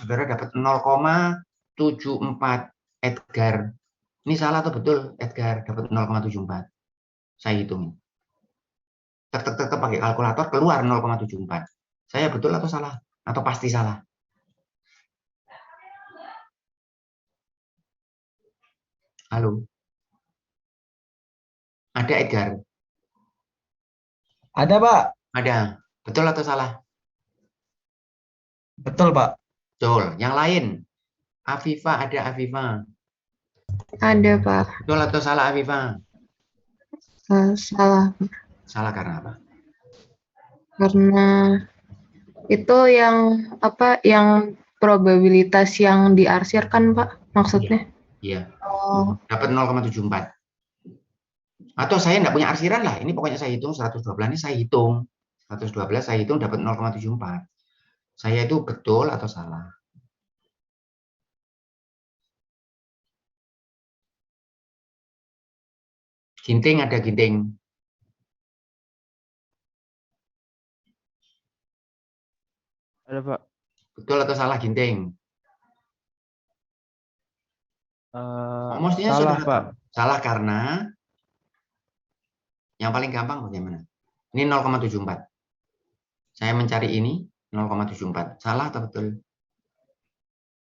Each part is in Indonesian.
saudara dapat 0,74 Edgar. Ini salah atau betul Edgar dapat 0,74? Saya hitung. Tek pakai kalkulator keluar 0,74. Saya betul atau salah? Atau pasti salah? Halo? Ada Edgar? Ada, Pak. Ada. Betul atau salah? Betul, Pak. Betul. Yang lain? Afifa, ada Afifa? Ada, Pak. Betul atau salah Afifa? Salah. Salah karena apa? Karena itu yang apa? Yang probabilitas yang diarsirkan, Pak, maksudnya. Iya. Oh, Dapat 0,74. Atau saya enggak punya arsiran lah. Ini pokoknya saya hitung 112 ini saya hitung. 112 saya hitung dapat 0,74. Saya itu betul atau salah? Ginting, ada ginting? Ada, Pak. Betul atau salah ginting? Mestinya Salah, saudara Pak. tahu. Salah karena yang paling gampang bagaimana? Ini 0,74. Saya mencari ini 0,74. Salah atau betul?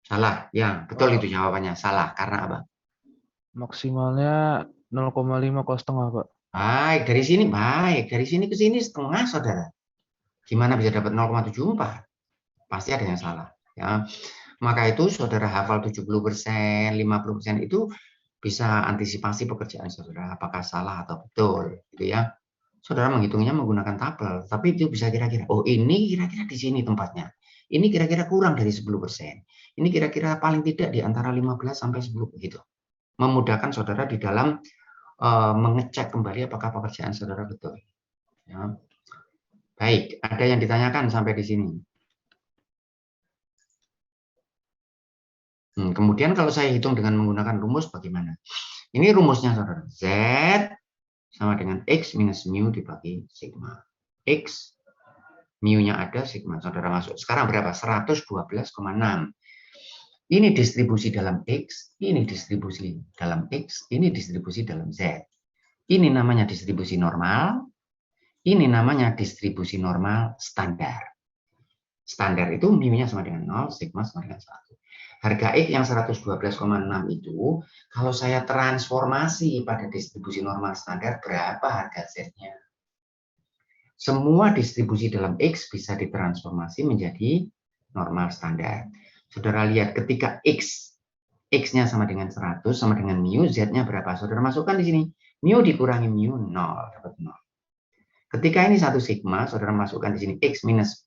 Salah. Ya, betul itu jawabannya. Salah. Karena apa? Maksimalnya 0,5 kos setengah, Pak. Baik, dari sini baik. Dari sini ke sini setengah, saudara. Gimana bisa dapat 0,74? Pasti ada yang salah. Ya. Maka itu saudara hafal 70%, 50% itu bisa antisipasi pekerjaan saudara. Apakah salah atau betul. Gitu ya. Saudara menghitungnya menggunakan tabel. Tapi itu bisa kira-kira. Oh ini kira-kira di sini tempatnya. Ini kira-kira kurang dari 10%. Ini kira-kira paling tidak di antara 15 sampai 10 begitu. Memudahkan saudara di dalam mengecek kembali apakah pekerjaan saudara betul. Ya. Baik, ada yang ditanyakan sampai di sini. Kemudian kalau saya hitung dengan menggunakan rumus bagaimana? Ini rumusnya saudara. Z sama dengan X minus mu dibagi sigma. X, mu-nya ada, sigma. Saudara masuk. Sekarang berapa? 112,6. Ini distribusi dalam X, ini distribusi dalam X, ini distribusi dalam Z. Ini namanya distribusi normal, ini namanya distribusi normal standar. Standar itu mu-nya sama dengan 0, sigma sama dengan 1. Harga X yang 112,6 itu, kalau saya transformasi pada distribusi normal standar, berapa harga Z-nya? Semua distribusi dalam X bisa ditransformasi menjadi normal standar. Saudara lihat ketika X-nya sama dengan 100, sama dengan mu, Z-nya berapa? Saudara masukkan di sini. Mu dikurangi mu, 0, dapat 0. Ketika ini 1 sigma, saudara masukkan di sini X minus,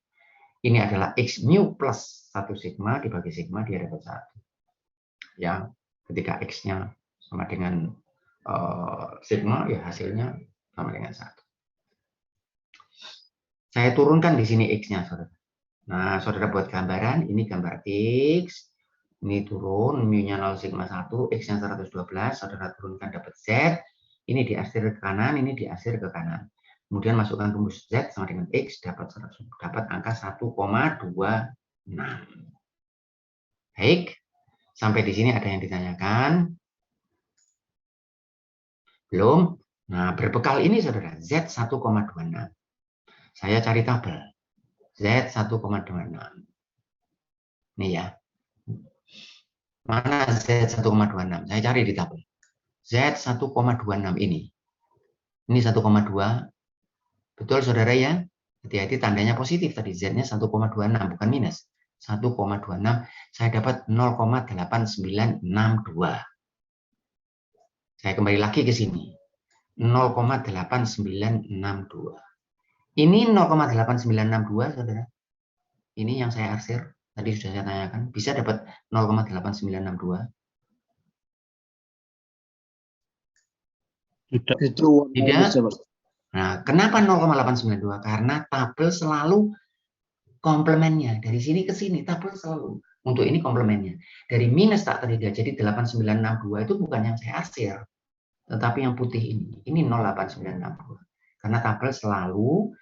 ini adalah X mu plus 1 sigma, dibagi sigma, dia dapat 1. Ya, ketika X-nya sama dengan sigma, ya hasilnya sama dengan 1. Saya turunkan di sini X-nya, saudara. Nah, saudara buat gambaran, ini gambar X, ini turun, mu-nya 0, sigma 1, X-nya 112, saudara turunkan dapat Z, ini diarsir ke kanan, ini diarsir ke kanan. Kemudian masukkan rumus Z sama dengan X, dapat angka 1,26. Baik, sampai di sini ada yang ditanyakan? Belum? Nah, berbekal ini saudara, Z 1,26. Saya cari tabel. Z 1,26. Nih ya. Mana Z 1,26? Saya cari di tabel. Z 1,26 ini. Ini 1,2. Betul saudara ya? Hati-hati tandanya positif tadi. Z-nya 1,26 bukan minus. 1,26. Saya dapat 0,8962. Saya kembali lagi ke sini. 0,8962. Ini 0,8962 saudara. Ini yang saya arsir. Tadi sudah saya tanyakan. Bisa dapat 0,8962? Tidak. Nah, kenapa 0,892? Karena tabel selalu komplemennya. Dari sini ke sini, tabel selalu. Untuk ini komplemennya. Dari minus tak terhingga jadi 8962 itu bukan yang saya arsir. Tetapi yang putih ini. Ini 0,8962. Karena tabel selalu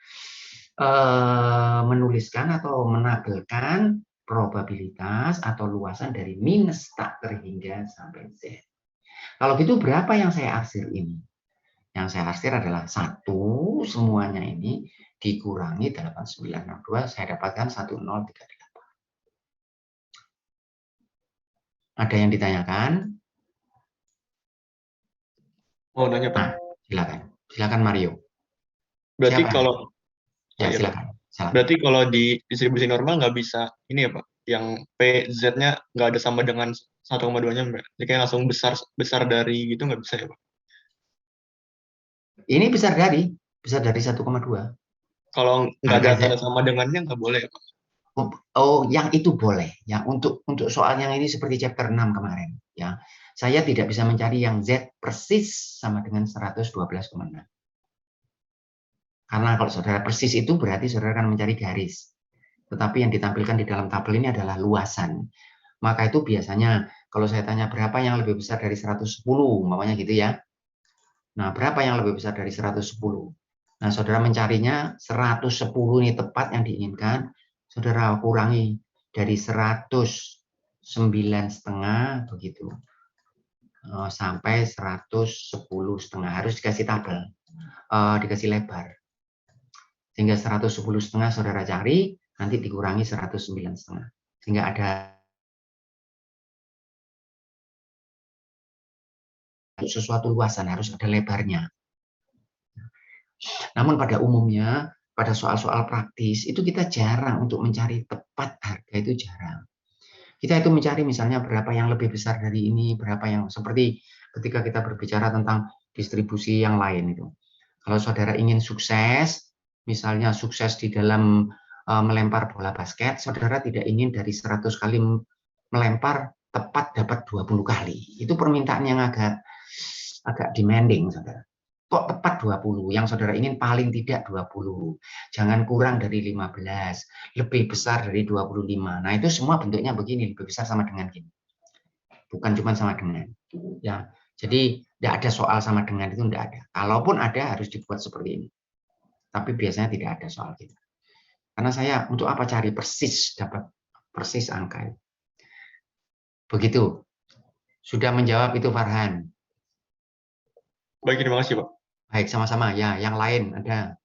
menuliskan atau menabelkan probabilitas atau luasan dari minus tak terhingga sampai Z. Kalau gitu berapa yang saya arsir ini? Yang saya arsir adalah 1 semuanya ini dikurangi 8962, saya dapatkan 1038. Ada yang ditanyakan? Oh, nanya Pak. Nah, silakan. Silakan Mario. Berarti Siapa? kalau Ya, iya, Pak. silakan. Silakan. Berarti kalau di distribusi normal nggak bisa ini ya Pak, yang PZ-nya nggak ada sama dengan 1,2-nya, jadi kayak langsung besar dari gitu nggak bisa ya Pak? Ini besar dari 1,2. Kalau nggak Harga ada Z. tanda sama dengannya nggak boleh ya Pak? Oh, yang itu boleh. Ya, untuk soal yang ini seperti chapter 6 kemarin, ya. Saya tidak bisa mencari yang Z persis sama dengan 112,6. Karena kalau saudara persis itu berarti saudara akan mencari garis. Tetapi yang ditampilkan di dalam tabel ini adalah luasan. Maka itu biasanya kalau saya tanya berapa yang lebih besar dari 110, umpamanya gitu ya. Nah, berapa yang lebih besar dari 110? Nah, saudara mencarinya 110 ini tepat yang diinginkan, saudara kurangi dari 109,5 begitu. Sampai 110,5 harus dikasih tabel, dikasih lebar. Sehingga 110,5 saudara cari, nanti dikurangi 109,5. Sehingga ada sesuatu luasan, harus ada lebarnya. Namun pada umumnya, pada soal-soal praktis, itu kita jarang untuk mencari tepat harga, itu jarang. Kita itu mencari misalnya berapa yang lebih besar dari ini, berapa yang seperti ketika kita berbicara tentang distribusi yang lain itu. Kalau saudara ingin sukses, misalnya sukses di dalam melempar bola basket, saudara tidak ingin dari 100 kali melempar tepat dapat 20 kali. Itu permintaan yang agak demanding, saudara. Kok tepat 20? Yang saudara ingin paling tidak 20. Jangan kurang dari 15, lebih besar dari 25. Nah, itu semua bentuknya begini, lebih besar sama dengan gini. Bukan cuma sama dengan. Ya. Jadi, tidak ada soal sama dengan itu, tidak ada. Kalaupun ada, harus dibuat seperti ini. Tapi biasanya tidak ada soal gitu. Karena saya untuk apa cari persis, dapat persis angka itu. Begitu. Sudah menjawab itu Farhan. Baik, terima kasih Pak. Baik, sama-sama. Ya, yang lain ada.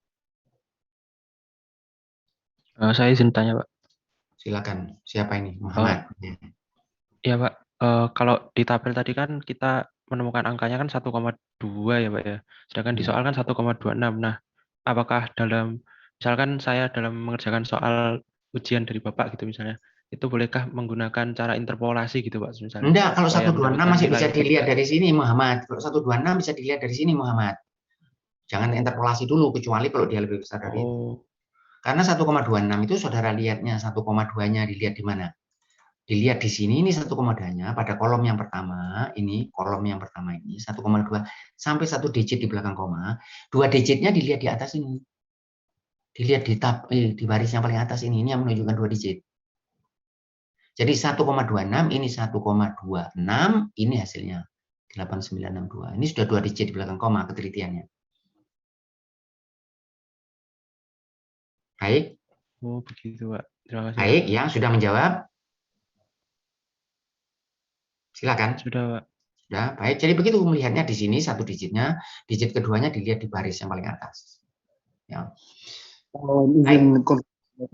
Saya izin tanya, Pak. Silakan. Siapa ini? Muhammad. Iya, Pak. Kalau di tabel tadi kan kita menemukan angkanya kan 1,2 ya, Pak ya. Sedangkan di soal kan 1,26. Nah, apakah misalkan saya dalam mengerjakan soal ujian dari Bapak gitu misalnya, itu bolehkah menggunakan cara interpolasi gitu, Pak, misalnya? Enggak, kalau Supaya 126 mendapatkan masih nilai bisa lebih dilihat besar. dari sini, Muhammad. Kalau 126 bisa dilihat dari sini, Muhammad. Jangan interpolasi dulu, kecuali kalau dia lebih besar dari itu. Oh, Karena 1,26 itu saudara lihatnya 1,2-nya dilihat di mana? Dilihat di sini, ini 1,2-nya pada kolom yang pertama, ini kolom yang pertama ini 1,2 sampai 1 digit di belakang koma, 2 digitnya dilihat di atas ini. Dilihat di baris yang paling atas ini yang menunjukkan 2 digit. Jadi 1,26 ini 1,26, ini hasilnya 8962. Ini sudah 2 digit di belakang koma ketelitiannya. Baik. oh begitu, Pak. Terima kasih, Baik, Pak. yang sudah menjawab. Silakan. Sudah, Pak. Sudah, baik. Jadi begitu melihatnya di sini 1 digitnya, digit keduanya dilihat di baris yang paling atas. Ya. Izin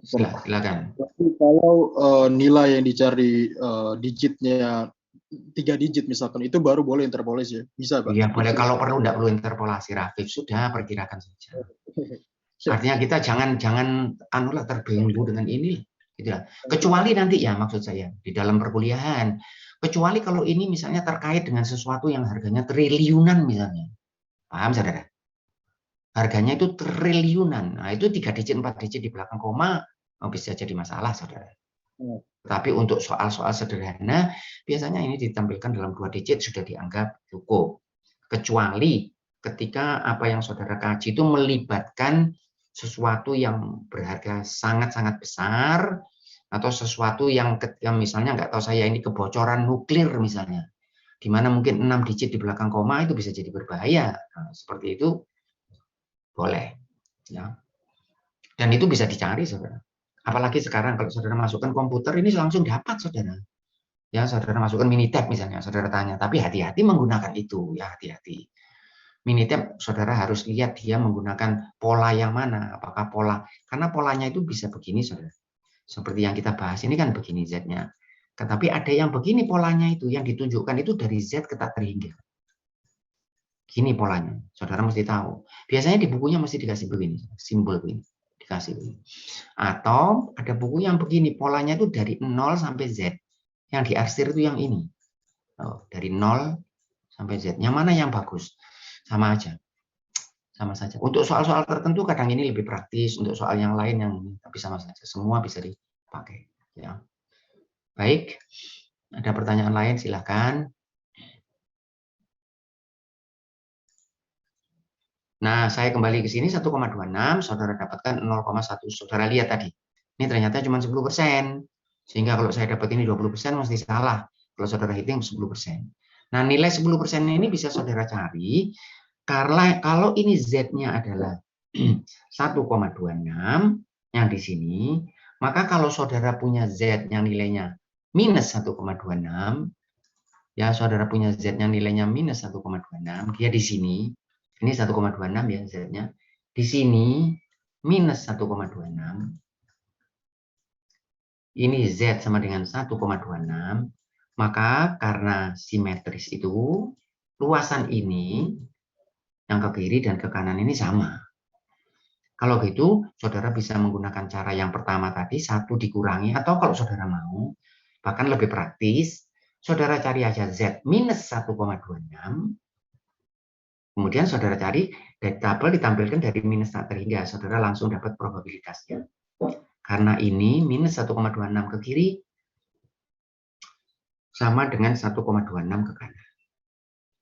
Silakan. Berarti kalau nilai yang dicari digitnya 3 digit misalkan, itu baru boleh interpolasi ya? Bisa, Pak? Iya, boleh. Kalau perlu tidak perlu interpolasi, Rafif. Sudah, perkirakan saja. Artinya kita jangan terbelenggu dengan ini. Gitu lah. Kecuali nanti ya, maksud saya, di dalam perkuliahan. Kecuali kalau ini misalnya terkait dengan sesuatu yang harganya triliunan misalnya. Paham, saudara? Harganya itu triliunan. Nah, itu 3 digit, 4 digit di belakang koma, bisa jadi masalah, saudara. Tapi untuk soal-soal sederhana, biasanya ini ditampilkan dalam 2 digit sudah dianggap cukup. Kecuali ketika apa yang saudara kaji itu melibatkan sesuatu yang berharga sangat-sangat besar, atau sesuatu yang ketika misalnya nggak tahu saya ini kebocoran nuklir misalnya, di mana mungkin 6 digit di belakang koma itu bisa jadi berbahaya. Nah, seperti itu boleh. Ya. Dan itu bisa dicari, saudara. Apalagi sekarang kalau saudara masukkan komputer ini langsung dapat saudara. Ya, saudara masukkan Minitab misalnya, saudara tanya. Tapi hati-hati menggunakan itu, ya hati-hati. Minitab saudara harus lihat dia menggunakan pola yang mana. Apakah pola, karena polanya itu bisa begini saudara. Seperti yang kita bahas ini kan begini Z-nya. Tetapi ada yang begini polanya itu, yang ditunjukkan itu dari Z ke tak terhingga. Gini polanya, saudara mesti tahu. Biasanya di bukunya mesti dikasih begini, simbol begini, dikasih begini. Atau ada buku yang begini, polanya itu dari 0 sampai Z. Yang diarsir itu yang ini. Oh, dari 0 sampai Z. Yang mana yang bagus? Sama aja. Sama saja. Untuk soal-soal tertentu kadang ini lebih praktis, untuk soal yang lain yang ini, tapi sama saja. Semua bisa dipakai. Ya. Baik, ada pertanyaan lain silahkan. Nah, saya kembali ke sini 1,26, saudara dapatkan 0,1. Saudara lihat tadi, ini ternyata cuma 10%. Sehingga kalau saya dapat ini 20% mesti salah. Kalau saudara hitung 10%. Nah, nilai 10% ini bisa saudara cari, karena kalau ini Z-nya adalah 1,26, yang di sini, maka kalau saudara punya Z yang nilainya minus 1,26, ya saudara punya Z-nya nilainya minus 1,26, dia di sini, ini 1,26 ya Z-nya. Di sini minus 1,26. Ini Z sama dengan 1,26. Maka karena simetris itu, luasan ini yang ke kiri dan ke kanan ini sama. Kalau gitu, saudara bisa menggunakan cara yang pertama tadi, 1 dikurangi, atau kalau saudara mau, bahkan lebih praktis, saudara cari aja Z minus 1,26. Kemudian saudara cari dari tabel ditampilkan dari minus tak terhingga. Saudara langsung dapat probabilitasnya. Karena ini minus 1,26 ke kiri sama dengan 1,26 ke kanan.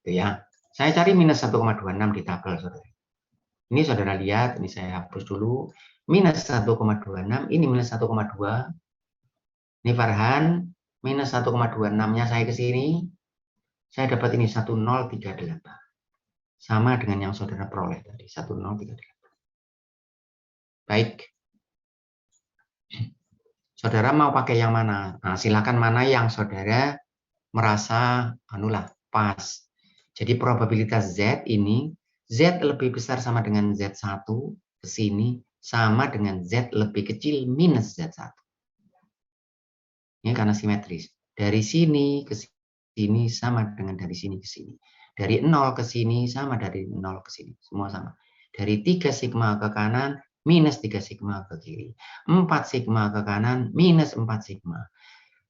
Itu ya. Saya cari minus 1,26 di tabel saudara. Ini saudara lihat, ini saya hapus dulu. Minus 1,26, ini minus 1,2. Ini Farhan, minus 1,26-nya saya ke sini. Saya dapat ini 1038. Sama dengan yang saudara peroleh tadi, 1038. Baik. Saudara mau pakai yang mana? Nah, silakan mana yang saudara merasa anulah pas. Jadi probabilitas Z ini, Z lebih besar sama dengan Z1 ke sini, sama dengan Z lebih kecil minus Z1. Ini karena simetris. Dari sini ke sini sama dengan dari sini ke sini. Dari 0 ke sini sama dari 0 ke sini. Semua sama. Dari 3 sigma ke kanan minus 3 sigma ke kiri. 4 sigma ke kanan minus 4 sigma.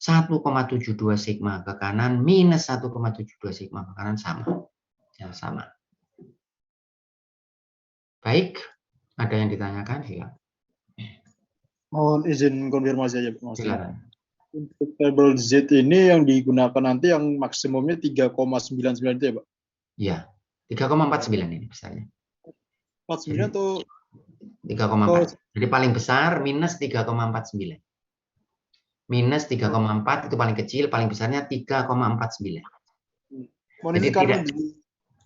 1,72 sigma ke kanan minus 1,72 sigma ke kanan sama. Ya, sama. Baik, ada yang ditanyakan? Silakan. Mohon izin konfirmasi aja, Mas. Silakan. Untuk tabel Z ini yang digunakan nanti yang maksimumnya 3,99 itu ya, Pak? Ya, 3,49 ini besarnya. 49 atau 3,4. Jadi paling besar minus 3,49. Minus 3,4 itu paling kecil, paling besarnya 3,49. mohon Jadi ini karena tidak, di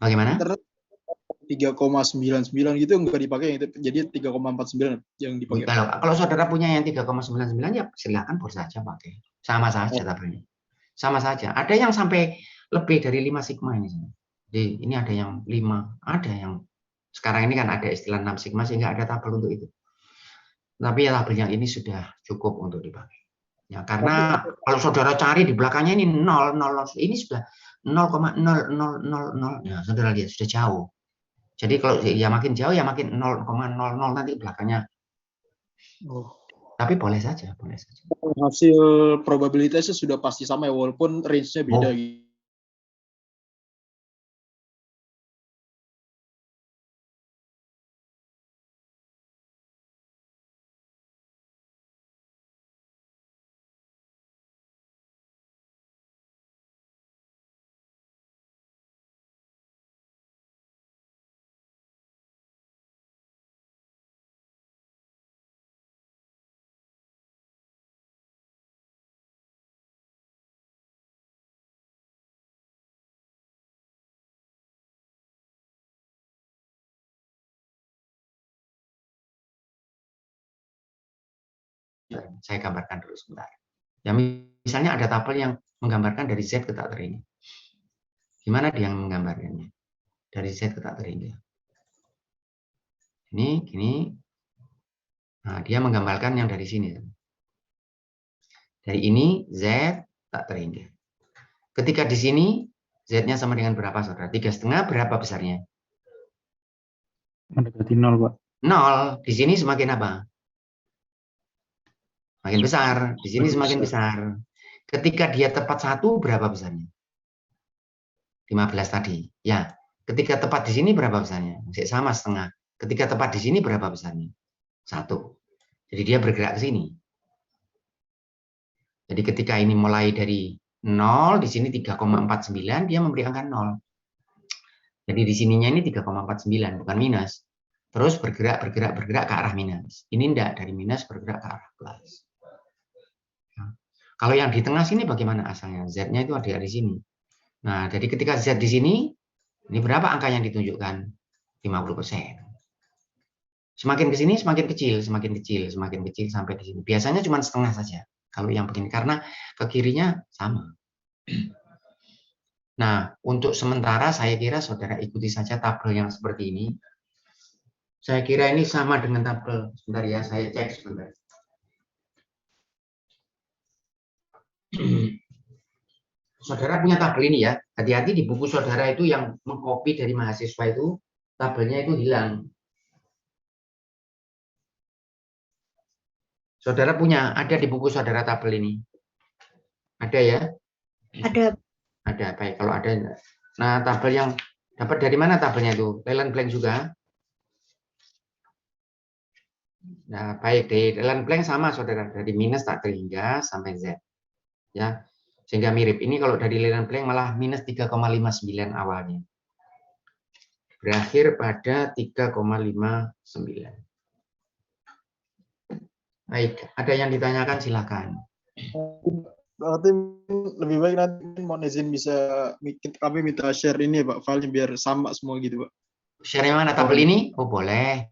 bagaimana? internet 3,99 gitu nggak dipakai, jadi 3,49 yang dipakai. Kalau saudara punya yang 3,99 ya silakan boleh saja pakai. Sama saja tabelnya. Sama saja. Ada yang sampai lebih dari 5 sigma ini. Jadi ini ada yang 5, ada yang sekarang ini kan ada istilah 6 sigma sehingga ada tabel untuk itu. Tapi ya tabel yang ini sudah cukup untuk dipakai. Ya, karena kalau saudara cari di belakangnya ini 0, 0, ini sudah 0,0000. Nah, saudara lihat sudah jauh. Jadi kalau ya makin jauh ya makin 0,00 nanti belakangnya. Oh. Tapi boleh saja, boleh saja. Hasil probabilitasnya sudah pasti sama ya, walaupun range-nya beda Oh, gitu. Saya gambarkan dulu sebentar. Ya, misalnya ada tabel yang menggambarkan dari Z ke tak terhingga. Gimana dia menggambarkannya? Dari Z ke tak terhingga. Ini, gini. Nah, dia menggambarkan yang dari sini. Dari ini, Z tak terhingga. Ketika di sini, Z-nya sama dengan berapa, saudara? 3,5 berapa besarnya? Mendekati 0, Pak. 0. Di sini semakin apa? Semakin besar. Di sini semakin besar. Ketika dia tepat 1, berapa besarnya? 15 tadi. Ya. Ketika tepat di sini, berapa besarnya? Masih sama setengah. Ketika tepat di sini, berapa besarnya? 1. Jadi dia bergerak ke sini. Jadi ketika ini mulai dari 0, di sini 3,49, dia memberi angka 0. Jadi di sininya ini 3,49, bukan minus. Terus bergerak ke arah minus. Ini enggak, dari minus bergerak ke arah plus. Ya. Kalau yang di tengah sini bagaimana asalnya? Z-nya itu ada di sini. Nah, jadi ketika Z di sini, ini berapa angka yang ditunjukkan? 50%. Semakin ke sini semakin kecil, semakin kecil, semakin kecil sampai di sini. Biasanya cuma setengah saja. Kalau yang begini, karena ke kirinya sama. Nah, untuk sementara saya kira saudara ikuti saja tabel yang seperti ini. Saya kira ini sama dengan tabel. Sebentar ya, saya cek sebentar. Saudara punya tabel ini ya. Hati-hati di buku saudara itu yang mengcopy dari mahasiswa itu, tabelnya itu hilang. Saudara punya, ada di buku saudara tabel ini. Ada ya? Ada. Ada, baik. Kalau ada, nah tabel yang dapat dari mana tabelnya itu? Leland blank juga? Nah, baik. Di Leland blank sama, saudara. Dari minus tak terhingga sampai Z. Ya, sehingga mirip. Ini kalau dari Leland blank malah minus 3,59 awalnya. Berakhir pada 3,59. Baik, ada yang ditanyakan silakan. Berarti lebih baik nanti mau izin bisa kami minta share ini ya Pak, filenya biar sama semua gitu Pak. Share yang mana tabel ini? Oh, boleh.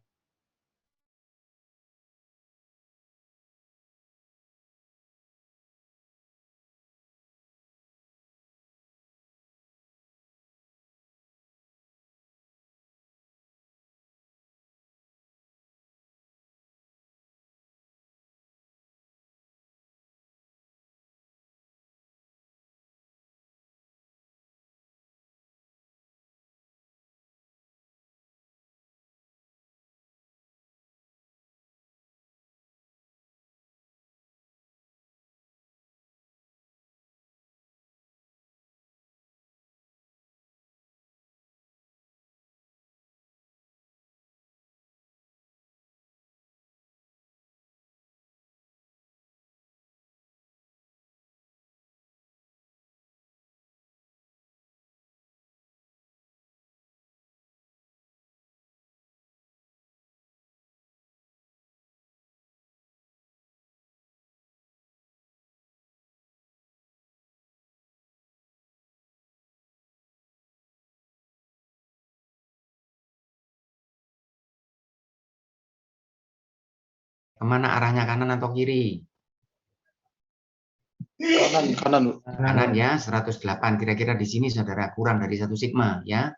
Kemana arahnya, kanan atau kiri? Kanan. Kanan ya, 108. Kira-kira di sini saudara kurang dari 1 sigma ya.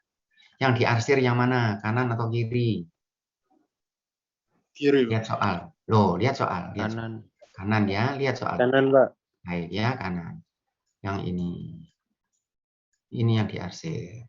Yang diarsir yang mana? Kanan atau kiri? Kiri Pak. Lihat soal. Loh, lihat soal. Lihat soal. Kanan. Kanan ya, lihat soal. Kanan, Pak. Baik ya, kanan. Yang ini. Ini yang diarsir.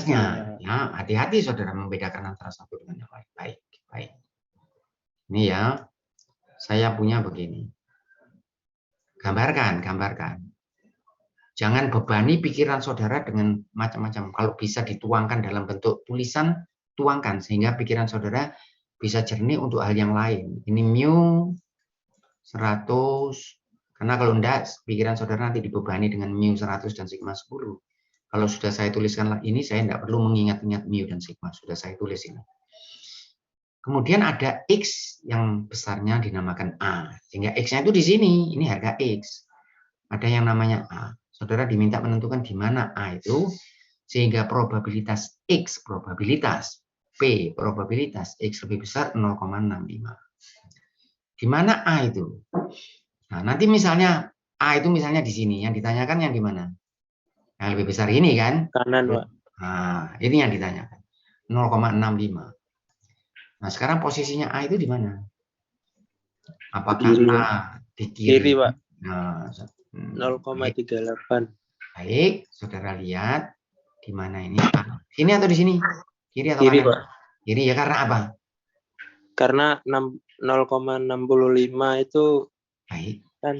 minusnya. Ya, hati-hati saudara membedakan antara satu dengan yang lain. Baik, baik. Ini ya, saya punya begini. Gambarkan. Jangan bebani pikiran saudara dengan macam-macam. Kalau bisa dituangkan dalam bentuk tulisan, tuangkan sehingga pikiran saudara bisa jernih untuk hal yang lain. Ini mu 100, karena kalau enggak, pikiran saudara nanti dibebani dengan mu 100 dan sigma 10. Kalau sudah saya tuliskan ini, saya tidak perlu mengingat-ingat mu dan sigma. Sudah saya tulis ini. Kemudian ada X yang besarnya dinamakan A. Sehingga X-nya itu di sini. Ini harga X. Ada yang namanya A. Saudara diminta menentukan di mana A itu. Sehingga probabilitas X, probabilitas P, probabilitas X lebih besar 0,65. Di mana A itu? Nah, nanti misalnya A itu misalnya di sini. Yang ditanyakan yang di mana? Yang lebih besar ini kan? Kanan, Pak. Nah, ini yang ditanyakan. 0,65. Nah, sekarang posisinya A itu di mana? Apakah Kiri, A di Kiri, kiri? Pak. Nah, 0,38. baik, saudara lihat di mana ini A. Sini atau di sini? Kiri atau Kiri, kanan? Pak. Kiri ya, karena apa? Karena 0,65 itu Baik. kan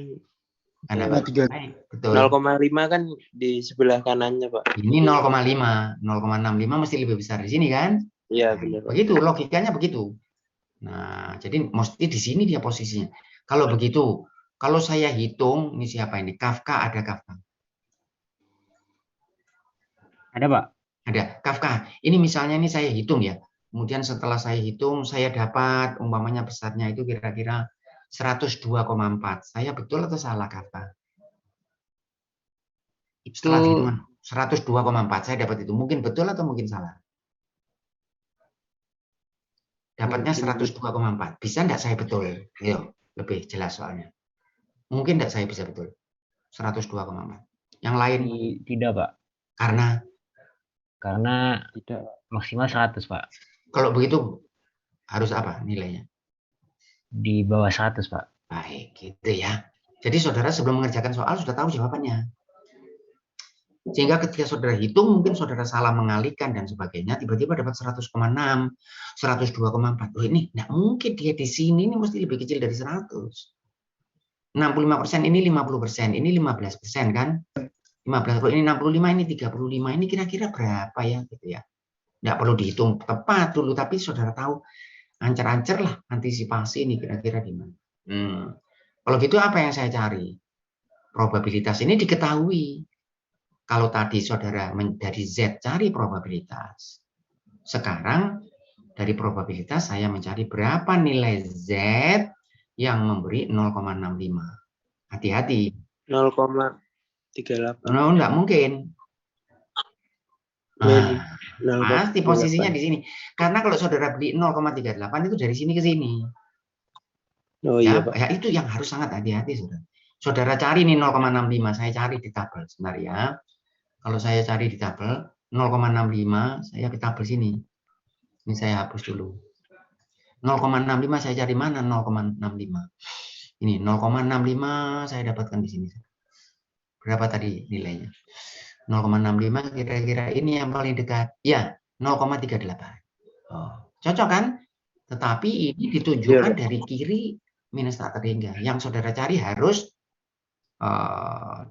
Karena ya, apa? Tiga. Baik, betul. 0,5 kan di sebelah kanannya, Pak. Ini 0,5. 0,65 mesti lebih besar di sini kan? Iya, Nah, benar. begitu, logikanya begitu. Nah, jadi mesti di sini dia posisinya. Kalau begitu, kalau saya hitung, ini siapa ini? Kafka, ada Kafka. Ada, Pak. Ada Kafka. Ini misalnya ini saya hitung ya. Kemudian setelah saya hitung, saya dapat umpamanya besarnya itu kira-kira 102,4. Saya betul atau salah Kafka? Setelah Itu dihitungan 102,4 saya dapat itu. Mungkin betul atau mungkin salah? Dapatnya 102,4. Bisa enggak saya betul? Ayo, lebih jelas soalnya. Mungkin enggak saya bisa betul. 102,4. Yang lain? tidak, Pak. Karena Tidak. Maksimal 100, Pak. kalau begitu harus apa nilainya? Di bawah 100, Pak. Baik, gitu ya. Jadi saudara sebelum mengerjakan soal sudah tahu jawabannya. Sehingga ketika saudara hitung, mungkin saudara salah mengalihkan dan sebagainya, tiba-tiba dapat 100,6, 102,4. Oh ini tidak mungkin dia di sini, ini mesti lebih kecil dari 100. 65% ini 50%, ini 15% kan? 15, kalau ini 65, ini 35, ini kira-kira berapa ya? Gitu ya. Tidak perlu dihitung tepat dulu, tapi saudara tahu ancer-ancer lah antisipasi ini kira-kira di mana. Kalau gitu apa yang saya cari? Probabilitas ini diketahui. Kalau tadi saudara dari Z cari probabilitas. Sekarang dari probabilitas saya mencari berapa nilai Z yang memberi 0,65. Hati-hati. 0,38. No, enggak mungkin. Nah, pasti posisinya di sini. Karena kalau saudara beli 0,38 itu dari sini ke sini. Oh iya, Pak. Ya itu yang harus sangat hati-hati, saudara. Saudara cari nih 0,65, saya cari di tabel sebentar ya. Kalau saya cari di tabel 0,65, saya ke tabel sini. Ini saya hapus dulu. 0,65 saya cari mana 0,65. Ini 0,65 saya dapatkan di sini. Berapa tadi nilainya? 0,65 kira-kira ini yang paling dekat. Ya, 0,38. Oh, cocok kan? Tetapi ini ditunjukkan dari kiri minus tak terhingga. Yang saudara cari harus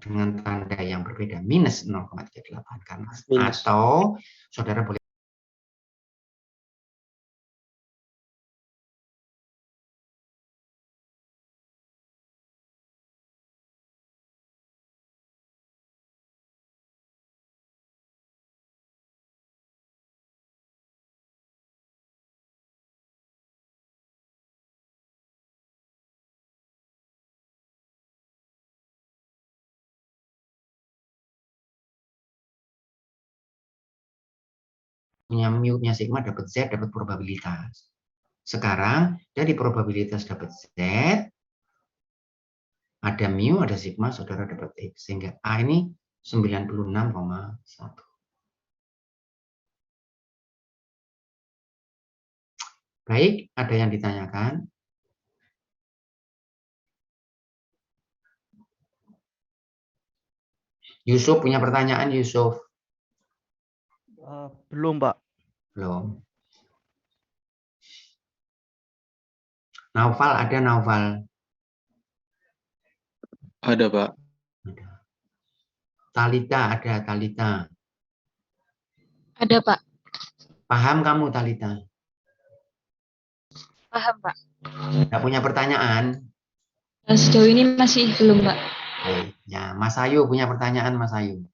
dengan tanda yang berbeda, minus 0,38 karena minus. Atau saudara boleh punya mu, punya sigma, dapat Z, dapat probabilitas. Sekarang dari probabilitas dapat Z, ada mu, ada sigma, saudara dapat X. Sehingga A ini 96,1. Baik, ada yang ditanyakan? Yusuf punya pertanyaan, Yusuf. Belum, Pak. Belum. Naufal, ada Naufal? Ada, Pak. Ada. Talita, ada Talita. Ada, Pak. Paham kamu, Talita? Paham, Pak. Nggak punya pertanyaan? Sejauh ini masih belum, Pak. Oke. Ya, Mas Ayu punya pertanyaan, Mas Ayu?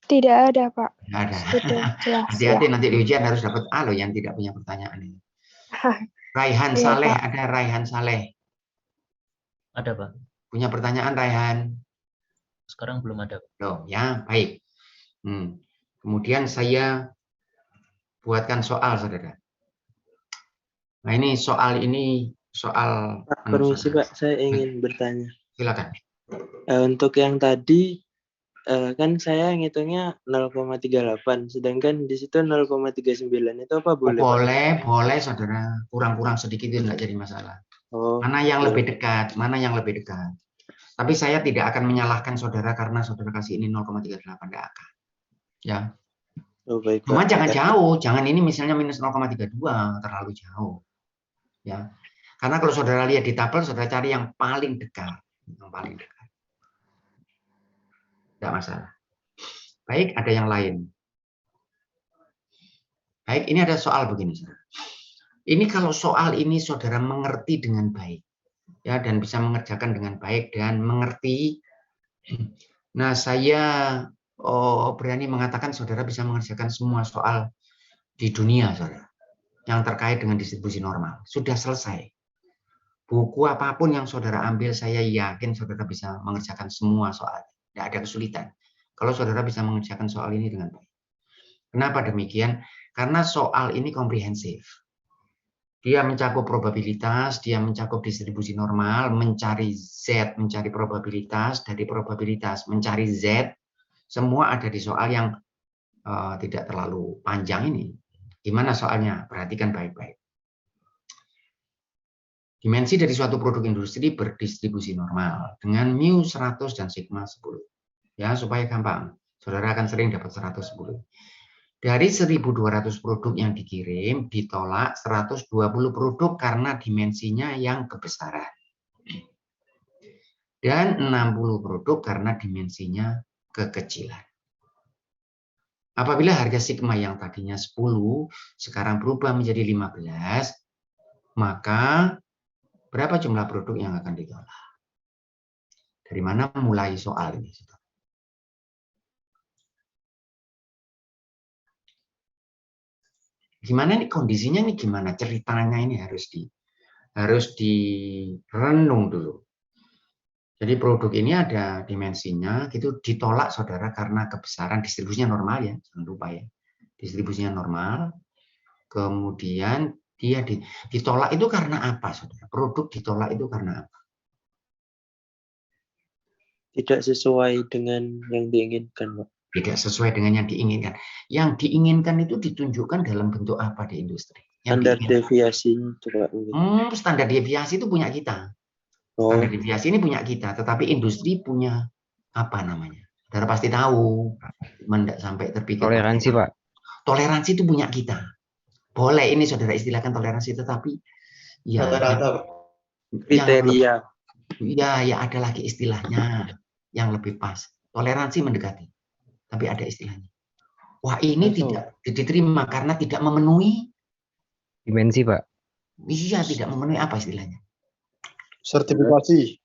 Tidak ada, Pak. Nggak ada. Sudah jelas. Hati-hati Ya. nanti di ujian harus dapat A loh yang tidak punya pertanyaan ini. Raihan Iya, Saleh, Pak. ada Raihan Saleh. Ada, Pak. Punya pertanyaan, Raihan? Sekarang belum ada, Pak. Loh, ya, baik. Kemudian saya buatkan soal, saudara. Nah, ini soal Pak, permisi Pak, saya ingin bertanya. Silakan. Untuk yang tadi kan saya ngitungnya 0,38, sedangkan di situ 0,39 itu apa boleh? Boleh, saudara. Kurang-kurang sedikit itu enggak jadi masalah. Oh, Mana yang lebih dekat? Tapi saya tidak akan menyalahkan saudara karena saudara kasih ini 0,38, enggak akan. Ya. oh baik, Cuma Pak. jangan jauh, jangan ini misalnya minus 0,32, terlalu jauh. Ya. Karena kalau saudara lihat di tabel, saudara cari yang paling dekat. Yang paling dekat. Tidak masalah. Baik, ada yang lain. Baik, ini ada soal begini, saudara. Ini kalau soal ini saudara mengerti dengan baik, ya, dan bisa mengerjakan dengan baik dan mengerti. Nah, saya berani mengatakan saudara bisa mengerjakan semua soal di dunia, saudara, yang terkait dengan distribusi normal. Sudah selesai. Buku apapun yang saudara ambil, saya yakin saudara bisa mengerjakan semua soal. Tidak ada kesulitan. Kalau saudara bisa mengerjakan soal ini dengan baik. Kenapa demikian? Karena soal ini komprehensif. Dia mencakup probabilitas, dia mencakup distribusi normal, mencari Z, mencari probabilitas, dari probabilitas mencari Z, semua ada di soal yang tidak terlalu panjang ini. Gimana soalnya? Perhatikan baik-baik. Dimensi dari suatu produk industri berdistribusi normal dengan mu 100 dan sigma 10. Ya, supaya gampang. Saudara akan sering dapat 110. Dari 1.200 produk yang dikirim, ditolak 120 produk karena dimensinya yang kebesaran. Dan 60 produk karena dimensinya kekecilan. Apabila harga sigma yang tadinya 10, sekarang berubah menjadi 15, maka berapa jumlah produk yang akan ditolak? Dari mana mulai soal ini? Gimana nih kondisinya nih, gimana ceritanya ini harus direnung dulu. Jadi produk ini ada dimensinya, gitu ditolak saudara karena kebesaran, distribusinya normal ya, jangan lupa ya, distribusinya normal. Kemudian dia ditolak itu karena apa, saudara? Produk ditolak itu karena apa? Tidak sesuai dengan yang diinginkan, Pak. Tidak sesuai dengan yang diinginkan. Yang diinginkan itu ditunjukkan dalam bentuk apa di industri? Standar deviasinya coba. Standar deviasi itu punya kita. Standar deviasi ini punya kita, tetapi industri punya apa namanya? Saudara pasti tahu. Tidak sampai terpikir. Toleransi, Pak. Toleransi itu punya kita. Boleh ini saudara istilahkan toleransi, tetapi ya rata-rata kriteria. Ya ada lagi istilahnya yang lebih pas. Toleransi mendekati. Tapi ada istilahnya. Wah, ini tidak diterima karena tidak memenuhi dimensi, Pak. Iya, tidak memenuhi apa istilahnya? Sertifikasi.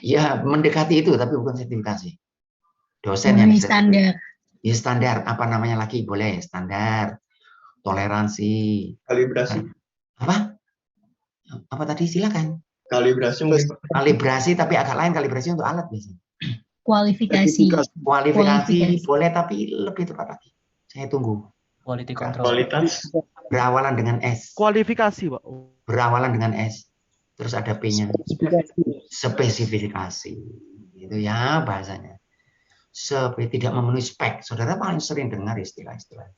Ya, mendekati itu tapi bukan sertifikasi. Dosen yang standar. Ya, standar apa namanya lagi? Boleh, standar. Toleransi. Kalibrasi. Apa? Apa tadi? Silakan. Kalibrasi mungkin. Kalibrasi tapi agak lain, kalibrasi untuk alat biasanya. Kualifikasi boleh tapi lebih tepat lagi. Saya tunggu. Quality control. Kualitas. Berawalan dengan S. Kualifikasi, Pak. Berawalan dengan S. Terus ada P-nya. Spesifikasi. Itu ya bahasanya. Tidak memenuhi spek. Saudara paling sering dengar istilah-istilah.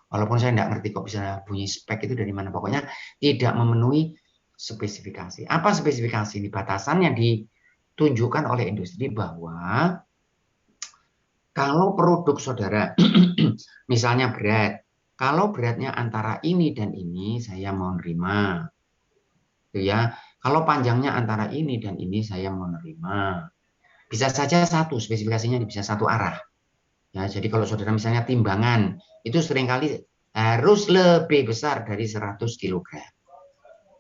Walaupun saya tidak ngerti kok bisa bunyi spek itu dari mana. Pokoknya tidak memenuhi spesifikasi. Apa spesifikasi? Ini batasan yang ditunjukkan oleh industri bahwa Kalau produk saudara, misalnya berat, kalau beratnya antara ini dan ini, saya mau nerima. Gitu ya. Kalau panjangnya antara ini dan ini, saya mau nerima. Bisa saja satu, spesifikasinya bisa satu arah. Ya, jadi kalau saudara misalnya timbangan, itu seringkali harus lebih besar dari 100 kg.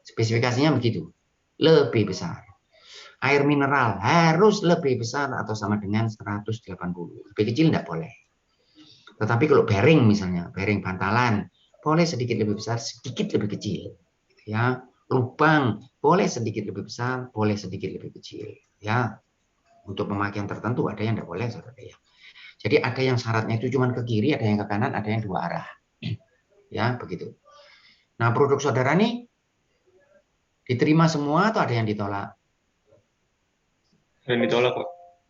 Spesifikasinya begitu, lebih besar. Air mineral harus lebih besar atau sama dengan 180. Lebih kecil tidak boleh. Tetapi kalau bearing misalnya, bearing bantalan, boleh sedikit lebih besar, sedikit lebih kecil. Ya, lubang boleh sedikit lebih besar, boleh sedikit lebih kecil. Ya, untuk pemakaian tertentu ada yang tidak boleh, saudara ya. Jadi ada yang syaratnya itu cuma ke kiri, ada yang ke kanan, ada yang dua arah. Ya, begitu. Nah, produk saudara nih diterima semua atau ada yang ditolak? Dan ditolak, Pak.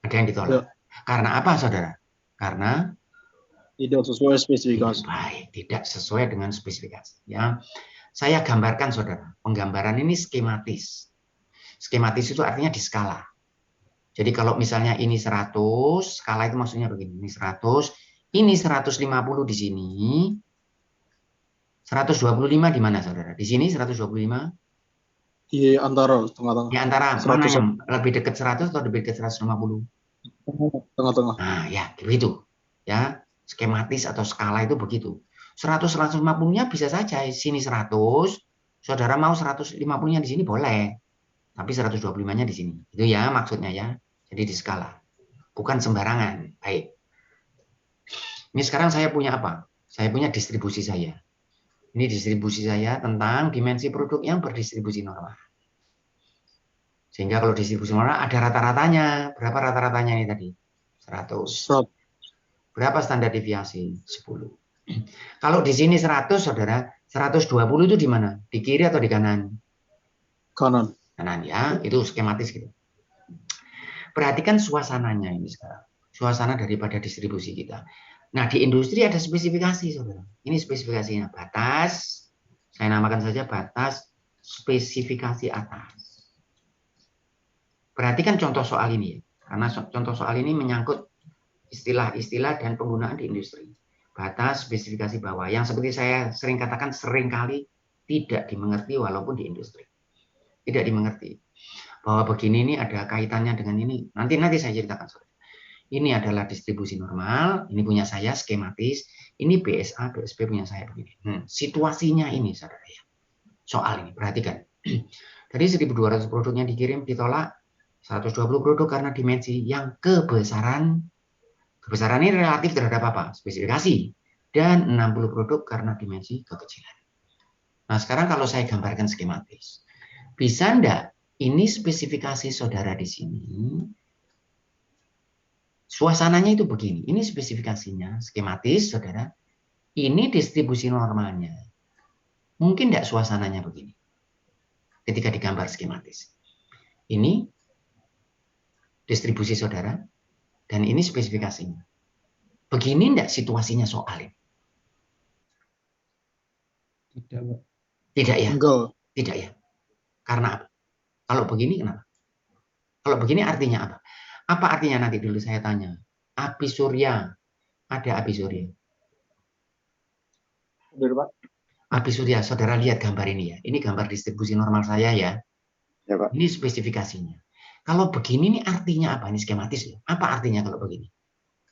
Ada yang ditolak. Ya. Karena apa, saudara? Karena Tidak sesuai spesifikasi. baik, tidak sesuai dengan spesifikasi. Ya, saya gambarkan, saudara. Penggambaran ini skematis. Skematis itu artinya di skala. Jadi kalau misalnya ini 100, skala itu maksudnya begini. Ini 100, ini 150 di sini. 125 di mana, saudara? Di sini 125? Di antara tengah-tengah. Di antara 100. mana yang lebih dekat 100 atau lebih dekat 150? Tengah-tengah. Nah, ya, begitu. Ya, skematis atau skala itu begitu. 100-150-nya bisa saja sini 100, saudara mau 150-nya di sini boleh. Tapi 125-nya di sini. Itu ya maksudnya ya. Jadi di skala. Bukan sembarangan. Baik. Ini sekarang saya punya apa? Saya punya distribusi saya. Ini distribusi saya tentang dimensi produk yang berdistribusi normal. Sehingga kalau distribusi normal ada rata-ratanya. Berapa rata-ratanya ini tadi? 100. Berapa standar deviasi? 10. Kalau di sini 100, saudara, 120 itu di mana? Di kiri atau di kanan? Kanan. Kanan ya, itu skematis gitu. Perhatikan suasananya ini sekarang. Suasana daripada distribusi kita. Nah, di industri ada spesifikasi, saudara. Ini spesifikasinya. Batas, saya namakan saja batas spesifikasi atas. Perhatikan contoh soal ini ya. Karena contoh soal ini menyangkut istilah-istilah dan penggunaan di industri. Batas spesifikasi bawah. Yang seperti saya sering katakan seringkali tidak dimengerti walaupun di industri. Tidak dimengerti. Bahwa begini ini ada kaitannya dengan ini. Nanti saya ceritakan, saudara. Ini adalah distribusi normal, ini punya saya skematis, ini BSA, BSP punya saya begini. Situasinya ini, saudara ya. Soal ini, perhatikan. Dari 1.200 produknya dikirim, ditolak 120 produk karena dimensi yang kebesaran ini relatif terhadap apa? Spesifikasi. Dan 60 produk karena dimensi kekecilan. Nah, sekarang kalau saya gambarkan skematis. Bisa enggak ini spesifikasi saudara di sini? Suasananya itu begini. Ini spesifikasinya, skematis, saudara. Ini distribusi normalnya. Mungkin enggak suasananya begini? Ketika digambar skematis. Ini distribusi saudara. Dan ini spesifikasinya. Begini enggak situasinya soal ini? Tidak, Pak. Tidak ya? Enggak. Tidak ya? Karena apa? Kalau begini kenapa? Kalau begini artinya apa? Apa artinya nanti dulu saya tanya? Api surya. Ada api surya. Pak. Api surya, saudara lihat gambar ini ya. Ini gambar distribusi normal saya ya. Ya, Pak. Ini spesifikasinya. Kalau begini ini artinya apa? Ini skematis ya. Apa artinya kalau begini?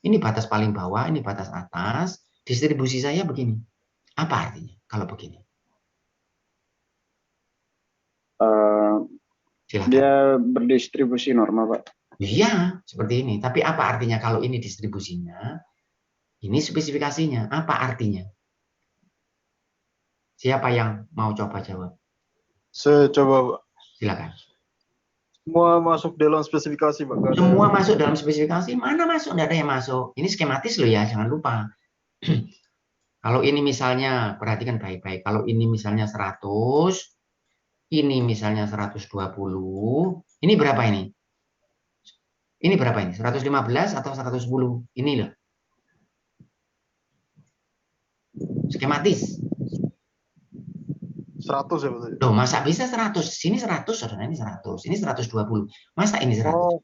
Ini batas paling bawah, ini batas atas. Distribusi saya begini. Apa artinya kalau begini? Silakan. Dia berdistribusi normal, Pak. Iya, seperti ini. Tapi apa artinya kalau ini distribusinya? Ini spesifikasinya. Apa artinya? Siapa yang mau coba jawab? Saya coba, Pak. Silakan. Semua masuk dalam spesifikasi, Pak. Nggak ada- Semua masuk dalam spesifikasi? Mana masuk? Tidak ada yang masuk. Ini skematis loh ya, jangan lupa. Kalau ini misalnya, perhatikan baik-baik. Kalau ini misalnya 100, ini misalnya 120, ini berapa ini? Ini berapa ini? 115 atau 110? Ini loh. Skematis. 100 ya, Pak. Loh, masa bisa 100? Sini 100, saudara, ini 100. Ini 120. Masa ini 100? Oh,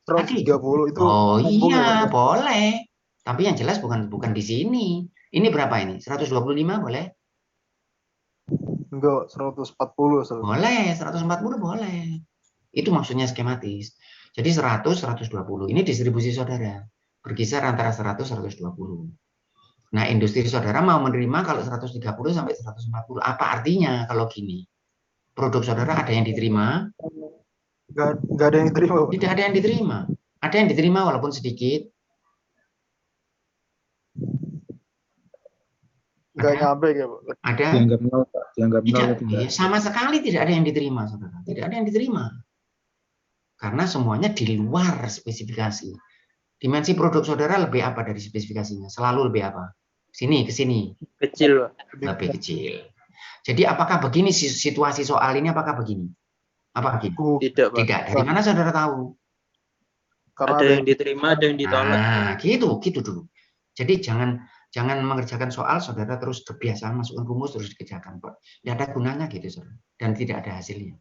130 itu Oh umum ya, Pak, iya, ya? boleh. Tapi yang jelas bukan di sini. Ini berapa ini? 125 boleh? Enggak, 140. Boleh, 140 boleh. Itu maksudnya skematis. Jadi 100, 120. Ini distribusi saudara. Berkisar antara 100, 120. Nah, industri saudara mau menerima kalau 130 sampai 140. Apa artinya kalau gini? Produk saudara ada yang diterima? Enggak ada yang diterima, Pak. Tidak ada yang diterima. Ada yang diterima walaupun sedikit. Enggak Ada? nyampe ya, Pak. Ada? Dianggap nol, Pak. Dianggap nol Tidak, atau tidak? iya, sama sekali tidak ada yang diterima, saudara. Tidak ada yang diterima. Karena semuanya di luar spesifikasi. Dimensi produk saudara lebih apa dari spesifikasinya? Selalu lebih apa? Sini, ke sini. Kecil, Pak. Lebih kecil. Jadi apakah begini situasi soal ini? Apakah begini? Apa begini? Tidak, Pak. Tidak. Dari mana saudara tahu? Karena Ada yang diterima, ada yang ditolak. Nah, gitu dulu. Jadi jangan mengerjakan soal, saudara terus terbiasa masukkan rumus terus dikerjakan. Tidak ada gunanya gitu, saudara. Dan tidak ada hasilnya.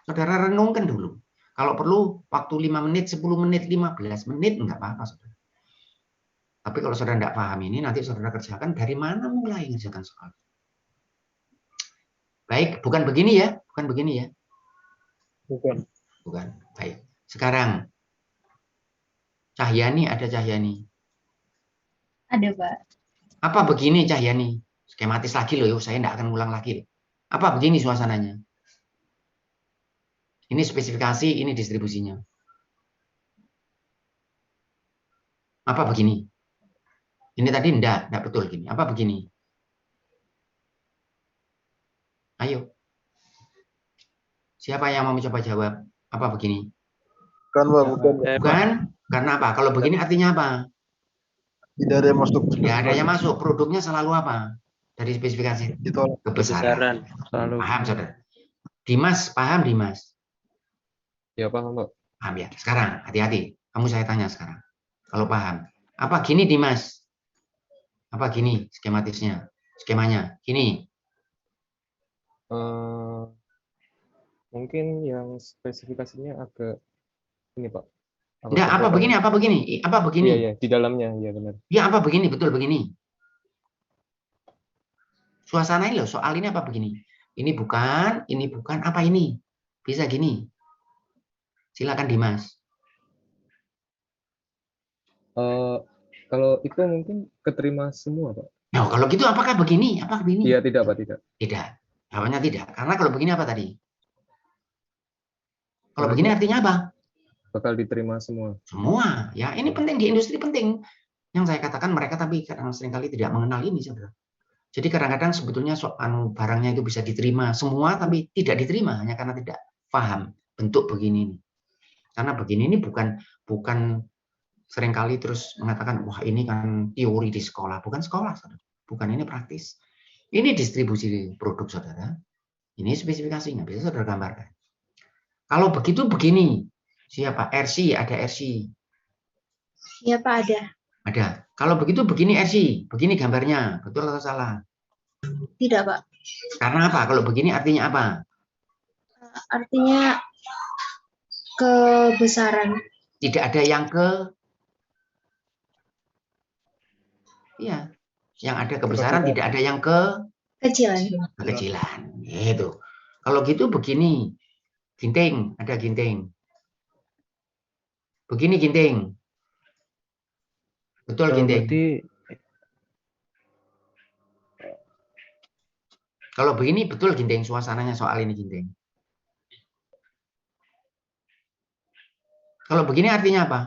Saudara renungkan dulu. Kalau perlu waktu 5 menit, 10 menit, 15 menit, enggak apa-apa, saudara. Tapi kalau saudara tidak paham ini, nanti saudara kerjakan dari mana mulai mengerjakan soal. Baik, bukan begini ya. Bukan begini ya. bukan. Bukan. Baik. Sekarang, Cahyani, ada Cahyani. Ada, Pak. Apa begini Cahyani? Skematis lagi loh, saya tidak akan ulang lagi. Apa begini suasananya? Ini spesifikasi, ini distribusinya. Apa begini? Ini tadi enggak betul gini. Apa begini? Ayo. Siapa yang mau mencoba jawab? Apa begini? Kan, Pak, bukan. Bukan? Karena apa? Kalau begini artinya apa? Tidak ada yang masuk. Tidak ada yang masuk. Produknya selalu apa? Dari spesifikasi? Ditolak. Kebesaran. Selalu. Paham, saudara? Dimas, paham Dimas? Ya, paham, Pak. Paham ya? Sekarang, hati-hati. Kamu saya tanya sekarang. Kalau paham. Apa gini Dimas? Apa gini skematisnya? Skemanya? Gini. Mungkin yang spesifikasinya agak ini, Pak. Enggak, apa begini? Apa begini? Apa begini? Iya, di dalamnya, ya benar. Ya, apa begini? Betul begini. Suasana ini loh, soal ini apa begini? Ini bukan, apa ini? Bisa gini. Silakan Dimas. Kalau itu mungkin keterima semua, Pak. Nah, kalau gitu apakah begini? Apa begini? Iya, tidak, Pak, tidak. Tidak. Jawabannya tidak. Karena kalau begini apa tadi? Kalau begini artinya apa? Bakal diterima semua. Semua. Ya, ini penting di industri penting. Yang saya katakan mereka tapi kadang seringkali tidak mengenal ini, saudara. Jadi kadang-kadang sebetulnya barangnya itu bisa diterima semua tapi tidak diterima hanya karena tidak paham bentuk begini ini. Karena begini ini bukan seringkali terus mengatakan wah ini kan teori di sekolah, bukan sekolah, saudara. Bukan, ini praktis. Ini distribusi produk saudara. Ini spesifikasinya bisa saudara gambarkan. Kalau begitu begini. Siapa? RC, ada RC. Iya, Pak, ada. Ada. Kalau begitu begini RC, begini gambarnya, betul atau salah? Tidak, Pak. Karena apa? Kalau begini artinya apa? Artinya kebesaran. Tidak ada yang iya, yang ada kebesaran, tidak ada yang kekecilan. Itu. Kalau gitu begini, ginting, ada ginting. Begini ginting. Betul ginting. Berarti Kalau begini betul ginting suasananya soal ini ginting. Kalau begini artinya apa?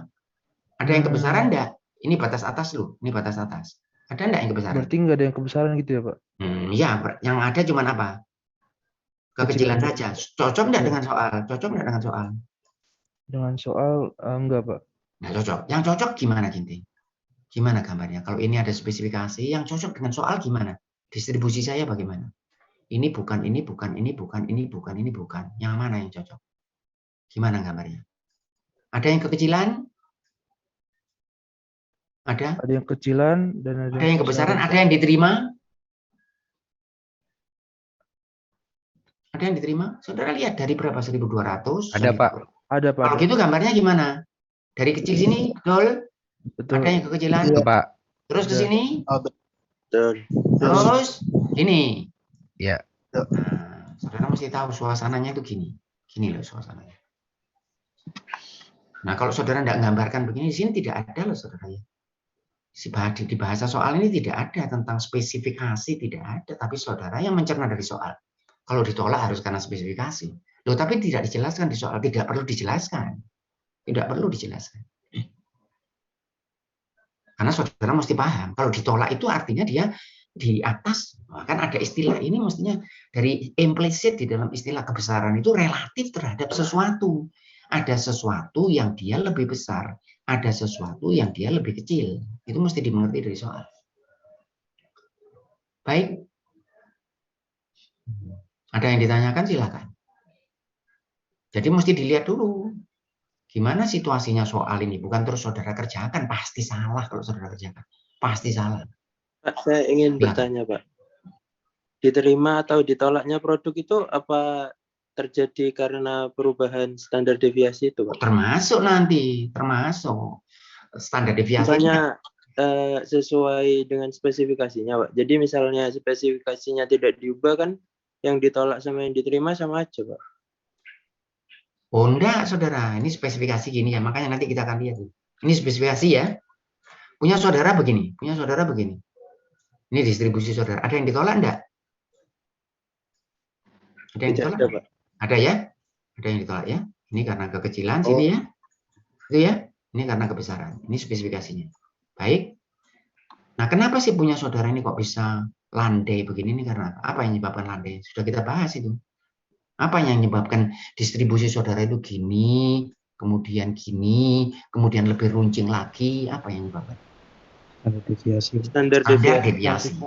Ada yang kebesaran enggak? Ini batas atas loh, ini batas atas. Ada enggak yang kebesaran? berarti nggak ada yang kebesaran gitu ya, Pak? Iya, yang ada cuma apa? Kekecilan saja. Cocok enggak dengan soal? Cocok enggak dengan soal? Dengan soal enggak, Pak. Nah, cocok. Yang cocok gimana ginting? Gimana gambarnya? Kalau ini ada spesifikasi, yang cocok dengan soal gimana? Distribusi saya bagaimana? Ini bukan, ini bukan, ini bukan, ini bukan, ini bukan. Yang mana yang cocok? Gimana gambarnya? Ada yang kekecilan? Ada? Ada yang kecilan dan Ada yang kebesaran? Ada yang diterima? Ada yang diterima? Saudara lihat dari berapa? 1.200? Ada, Pak. Ada Pak. Kalau gitu gambarnya gimana? Dari kecil sini, betul? Betul. Ada yang kekecilan? Itu Pak. Terus ke Ada. sini? Betul. Terus gini. Ya. Nah, saudara mesti tahu suasananya itu gini. Gini loh suasananya. Nah, kalau saudara tidak menggambarkan begini, di sini tidak ada loh saudara ya. Di bahasa soal ini tidak ada tentang spesifikasi, tidak ada. Tapi saudara yang mencerna dari soal. Kalau ditolak harus karena spesifikasi. Loh, tapi tidak dijelaskan di soal. Tidak perlu dijelaskan. Tidak perlu dijelaskan. Karena saudara mesti paham. Kalau ditolak itu artinya dia di atas. Kan ada istilah ini mestinya dari implisit di dalam istilah kebesaran itu relatif terhadap sesuatu. Ada sesuatu yang dia lebih besar. Ada sesuatu yang dia lebih kecil. Itu mesti dimengerti dari soal. Baik. Ada yang ditanyakan silakan. Jadi mesti dilihat dulu. Gimana situasinya soal ini? Bukan terus saudara kerjakan. Pasti salah kalau saudara kerjakan. Pasti salah. Pak, saya ingin bertanya, Pak. Diterima atau ditolaknya produk itu apa terjadi karena perubahan standar deviasi itu, Pak? Termasuk nanti. Termasuk. Standar deviasi. Misalnya sesuai dengan spesifikasinya, Pak. Jadi misalnya spesifikasinya tidak diubah kan, yang ditolak sama yang diterima sama aja, Pak. Oh enggak, saudara. Ini spesifikasi gini ya. Makanya nanti kita akan lihat. Ini spesifikasi ya. Punya saudara begini. Punya saudara begini. Ini distribusi saudara. Ada yang ditolak enggak? Ada yang ditolak? Ada, Pak. Ada ya? Ada yang ditolak ya. Ini karena kekecilan sini ya. Itu ya. Ini karena kebesaran. Ini spesifikasinya. Baik. Nah, kenapa sih punya saudara ini kok bisa landai begini? Ini karena apa yang menyebabkan landai? Sudah kita bahas itu. Apa yang menyebabkan distribusi saudara itu gini, kemudian gini, kemudian lebih runcing lagi? Apa yang menyebabkan? Standar deviasi.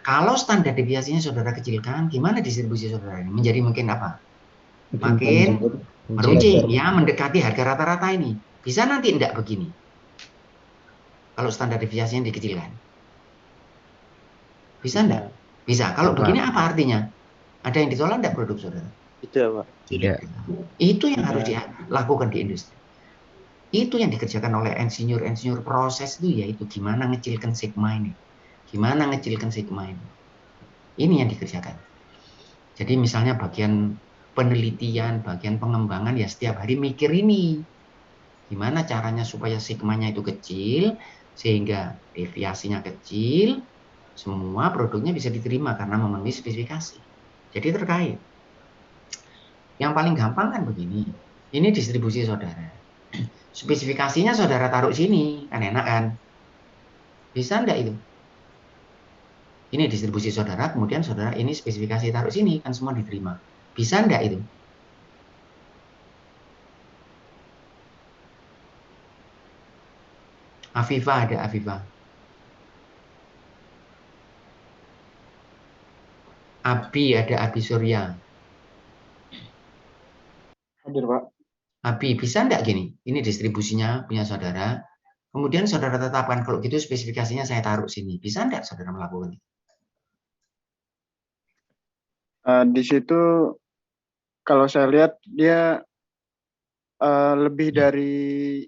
Kalau standar deviasinya saudara kecilkan, gimana distribusi saudara ini? Menjadi mungkin apa? Makin meruncing, ya, mendekati harga rata-rata ini. Bisa nanti enggak begini? Kalau standar deviasinya dikecilkan. Bisa enggak? Bisa. Kalau begini apa artinya? Ada yang ditolak enggak produk saudara? Tidak, Pak. Tidak. Itu yang harus dilakukan di industri. Itu yang dikerjakan oleh insinyur proses itu, yaitu gimana ngecilkan sigma ini. Gimana ngecilkan sigma ini. Ini yang dikerjakan. Jadi misalnya bagian penelitian, bagian pengembangan ya setiap hari mikir ini. Gimana caranya supaya sigmanya itu kecil, sehingga deviasinya kecil, semua produknya bisa diterima karena memenuhi spesifikasi. Jadi terkait. Yang paling gampang kan begini. Ini distribusi saudara. Spesifikasinya saudara taruh sini. Kan enak kan? Bisa enggak itu? Ini distribusi saudara, kemudian saudara ini spesifikasi taruh sini. Kan semua diterima. Bisa enggak itu? Afifah ada Afifah. Abi ada Abi Surya. Hadir, Pak. Abi, bisa enggak gini? Ini distribusinya punya saudara. Kemudian saudara tetapkan, kalau gitu spesifikasinya saya taruh sini. Bisa enggak saudara melakukan itu? Di situ kalau saya lihat dia lebih dari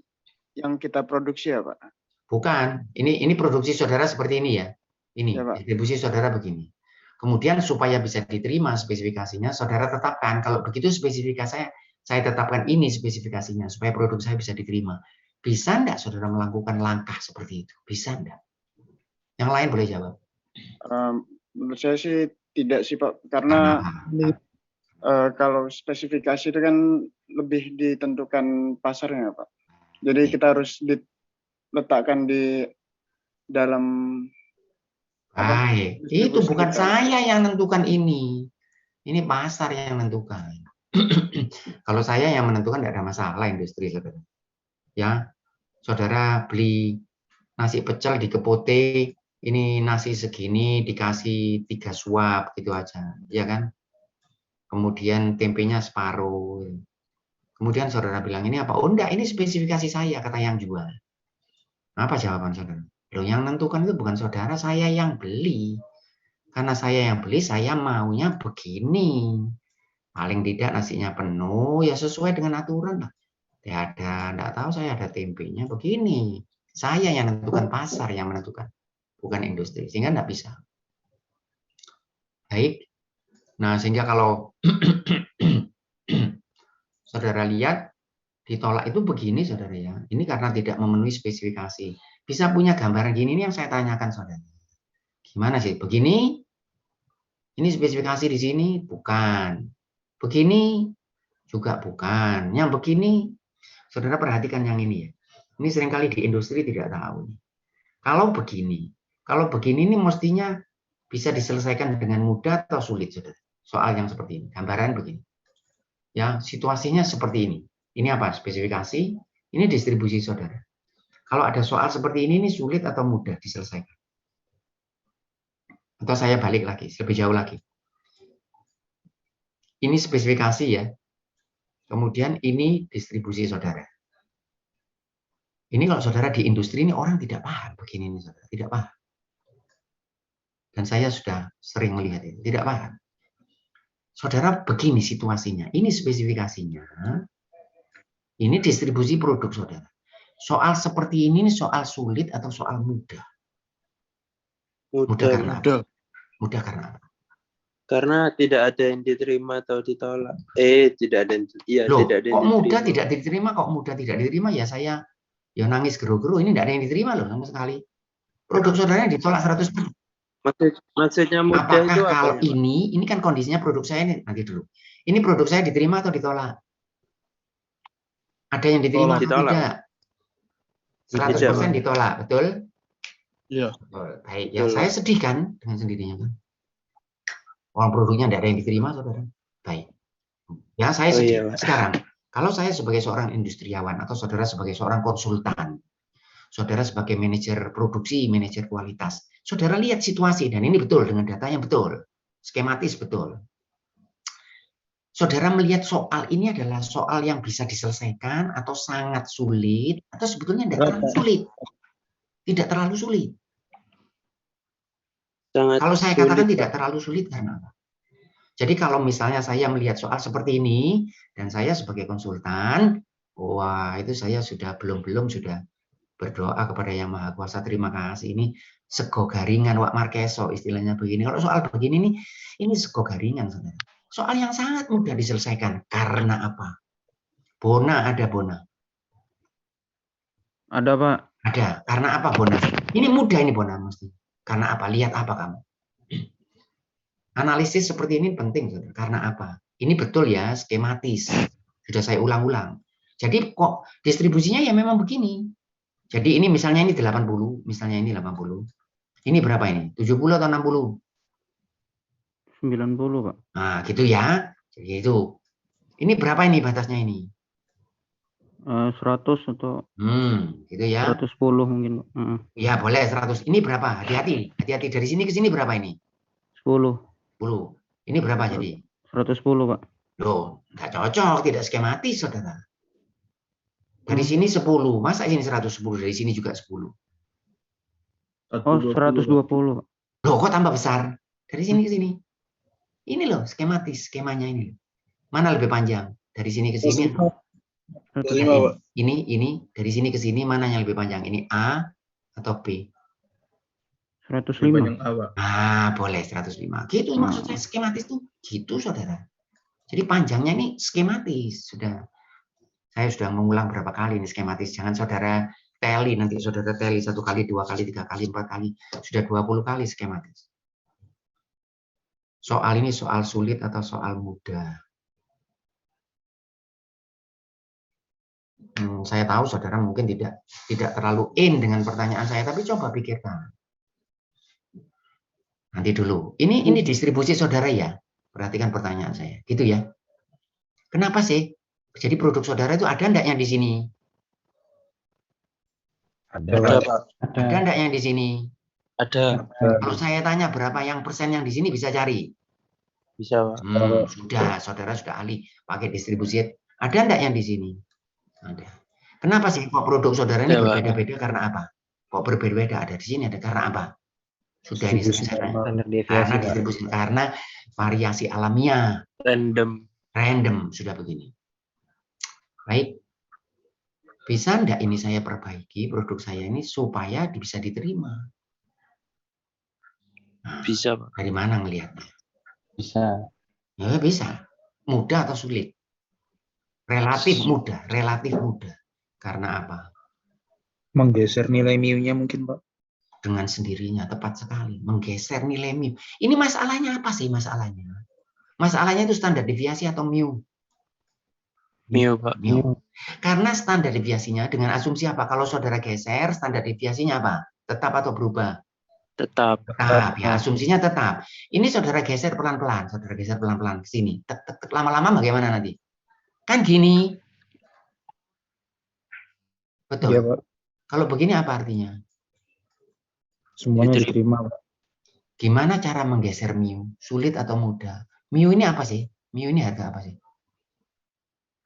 yang kita produksi ya, Pak? Bukan. Ini produksi saudara seperti ini ya. Ini, ya, distribusi saudara begini. Kemudian supaya bisa diterima spesifikasinya, saudara tetapkan. Kalau begitu spesifikasinya, saya tetapkan ini spesifikasinya, supaya produk saya bisa diterima. Bisa enggak saudara melakukan langkah seperti itu? Bisa enggak? Yang lain boleh jawab. Menurut saya sih tidak sih, Pak. Karena kalau spesifikasi itu kan lebih ditentukan pasarnya, Pak. Jadi kita harus diletakkan di dalam. Baik, itu bukan saya yang menentukan ini. Ini pasar yang menentukan. Kalau saya yang menentukan tidak ada masalah industri, saudara. Ya, saudara beli nasi pecel di Kepote, ini nasi segini dikasih 3 suap gitu aja, ya kan? Kemudian tempenya separuh. Kemudian saudara bilang ini apa? Oh enggak, ini spesifikasi saya, kata yang jual. Apa jawaban saudara? Loh, yang menentukan itu bukan saudara, saya yang beli. Karena saya yang beli, saya maunya begini. Paling tidak nasinya penuh, ya sesuai dengan aturan lah. Ya ada, enggak tahu saya ada tempenya begini. Saya yang menentukan, pasar yang menentukan, bukan industri. Sehingga enggak bisa. Baik. Nah, sehingga kalau saudara lihat ditolak itu begini, saudara ya. Ini karena tidak memenuhi spesifikasi. Bisa punya gambaran gini, ini yang saya tanyakan, saudara. Gimana sih? Begini, ini spesifikasi di sini, bukan. Begini, juga bukan. Yang begini, saudara perhatikan yang ini ya. Ini seringkali di industri tidak tahu. Kalau begini ini mestinya bisa diselesaikan dengan mudah atau sulit, saudara. Soal yang seperti ini, gambaran begini. Ya, situasinya seperti ini. Ini apa? Spesifikasi, ini distribusi, saudara. Kalau ada soal seperti ini sulit atau mudah diselesaikan? Atau saya balik lagi, lebih jauh lagi. Ini spesifikasi ya. Kemudian ini distribusi, saudara. Ini kalau saudara di industri ini orang tidak paham begini ini, saudara. Tidak paham. Dan saya sudah sering melihat itu. Tidak paham. Saudara, begini situasinya. Ini spesifikasinya. Ini distribusi produk, saudara. Soal seperti ini soal sulit atau soal mudah? Mudah karena apa? Mudah karena apa? Karena tidak ada yang diterima atau ditolak. Tidak ada yang, Loh, tidak ada yang kok mudah diterima. tidak diterima? Kok mudah tidak diterima? Ya saya nangis geru-geru. Ini tidak ada yang diterima loh sama sekali. Produk saudaranya ditolak 100%. Maksudnya mudah Apakah itu kalau apa? ini kan kondisinya produk saya ini, nanti dulu. Ini produk saya diterima atau ditolak? Ada yang diterima atau tidak? 100% ditolak, betul? Iya. Baik, ya saya sedih kan dengan sendirinya kan. Orang produknya tidak ada yang diterima, saudara. Baik. Ya saya sedih. Sekarang, kalau saya sebagai seorang industriawan atau saudara sebagai seorang konsultan, saudara sebagai manajer produksi, manajer kualitas, saudara lihat situasi dan ini betul dengan data yang betul, skematis betul. Saudara melihat soal ini adalah soal yang bisa diselesaikan atau sangat sulit atau sebetulnya tidak terlalu sulit. Tidak terlalu sulit. Kalau saya katakan tidak terlalu sulit karena apa? Jadi kalau misalnya saya melihat soal seperti ini dan saya sebagai konsultan, wah itu saya sudah belum sudah berdoa kepada Yang Maha Kuasa, terima kasih, ini sego garingan Wak Markeso istilahnya begini. Kalau soal begini nih, ini sego garingan, saudara. Soal yang sangat mudah diselesaikan. Karena apa? Bona ada bona. Ada, Pak. Ada. Karena apa bona? Ini mudah ini bona mesti. Karena apa? Lihat apa kamu? Analisis seperti ini penting, saudara. Karena apa? Ini betul ya, skematis. Sudah saya ulang-ulang. Jadi kok distribusinya ya memang begini. Jadi ini misalnya ini 80, misalnya ini 80. Ini berapa ini? 70 atau 60? 90, Pak. Nah, gitu ya. Jadi itu. Ini berapa ini batasnya ini? 100 atau gitu ya. 110 mungkin, Pak. Ya, boleh 100. Ini berapa? Hati-hati. Hati-hati dari sini ke sini berapa ini? 10. 10. Ini berapa jadi? 110, Pak. Loh, nggak cocok, tidak skematis, saudara. Dari sini 10, masa ini 110, dari sini juga 10. Oh, 120, Pak. Loh, kok tambah besar? Dari sini ke sini. Ini loh, skematis, skemanya ini. Mana lebih panjang? Dari sini ke sini. Ini, dari sini ke sini, mana yang lebih panjang? Ini A atau B? 105. Ah, boleh 105. Gitu maksudnya skematis tuh. Gitu, saudara. Jadi panjangnya ini skematis. Saya sudah mengulang berapa kali ini skematis. Jangan saudara tally, nanti saudara tally 1 kali, 2 kali, 3 kali, 4 kali. Sudah 20 kali skematis. Soal ini soal sulit atau soal mudah? Saya tahu saudara mungkin tidak terlalu in dengan pertanyaan saya, tapi coba pikirkan. Nanti dulu. Ini distribusi saudara ya. Perhatikan pertanyaan saya. Gitu ya. Kenapa sih? Jadi produk saudara itu ada enggak yang di sini? Ada. Ada enggak yang di sini? Ada. Kalau saya tanya berapa yang persen yang di sini bisa cari? Bisa, Pak. Sudah, saudara sudah ahli pakai distribusi. Ada enggak yang di sini? Ada. Kenapa sih kok produk saudara ini berbeda-beda karena apa? Kok berbeda-beda? Ada di sini, ada karena apa? Sudah ini selesai. Karena distribusi, karena variasi alamiah. Random. Sudah begini. Baik. Bisa enggak ini saya perbaiki produk saya ini supaya bisa diterima? Nah, Bisa, Pak. dari mana ngelihatnya? Bisa. Ya, bisa. Mudah atau sulit? Relatif mudah, relatif mudah. Karena apa? Menggeser nilai mu-nya mungkin, Pak. Dengan sendirinya, tepat sekali. Menggeser nilai mu. Ini masalahnya apa sih masalahnya? Masalahnya itu standar deviasi atau mu? Mu, Pak. Mu. Karena standar deviasinya dengan asumsi apa? Kalau saudara geser, standar deviasinya apa? Tetap atau berubah? Tetap. Tetap, ya asumsinya tetap. Ini saudara geser pelan-pelan, saudara geser pelan-pelan ke sini. Lama-lama bagaimana nanti? Kan gini. Betul. Iya, Pak. Kalau begini apa artinya? Semuanya diterima, Pak. Gimana cara menggeser mu? Sulit atau mudah? Mu ini apa sih? Mu ini harga apa sih?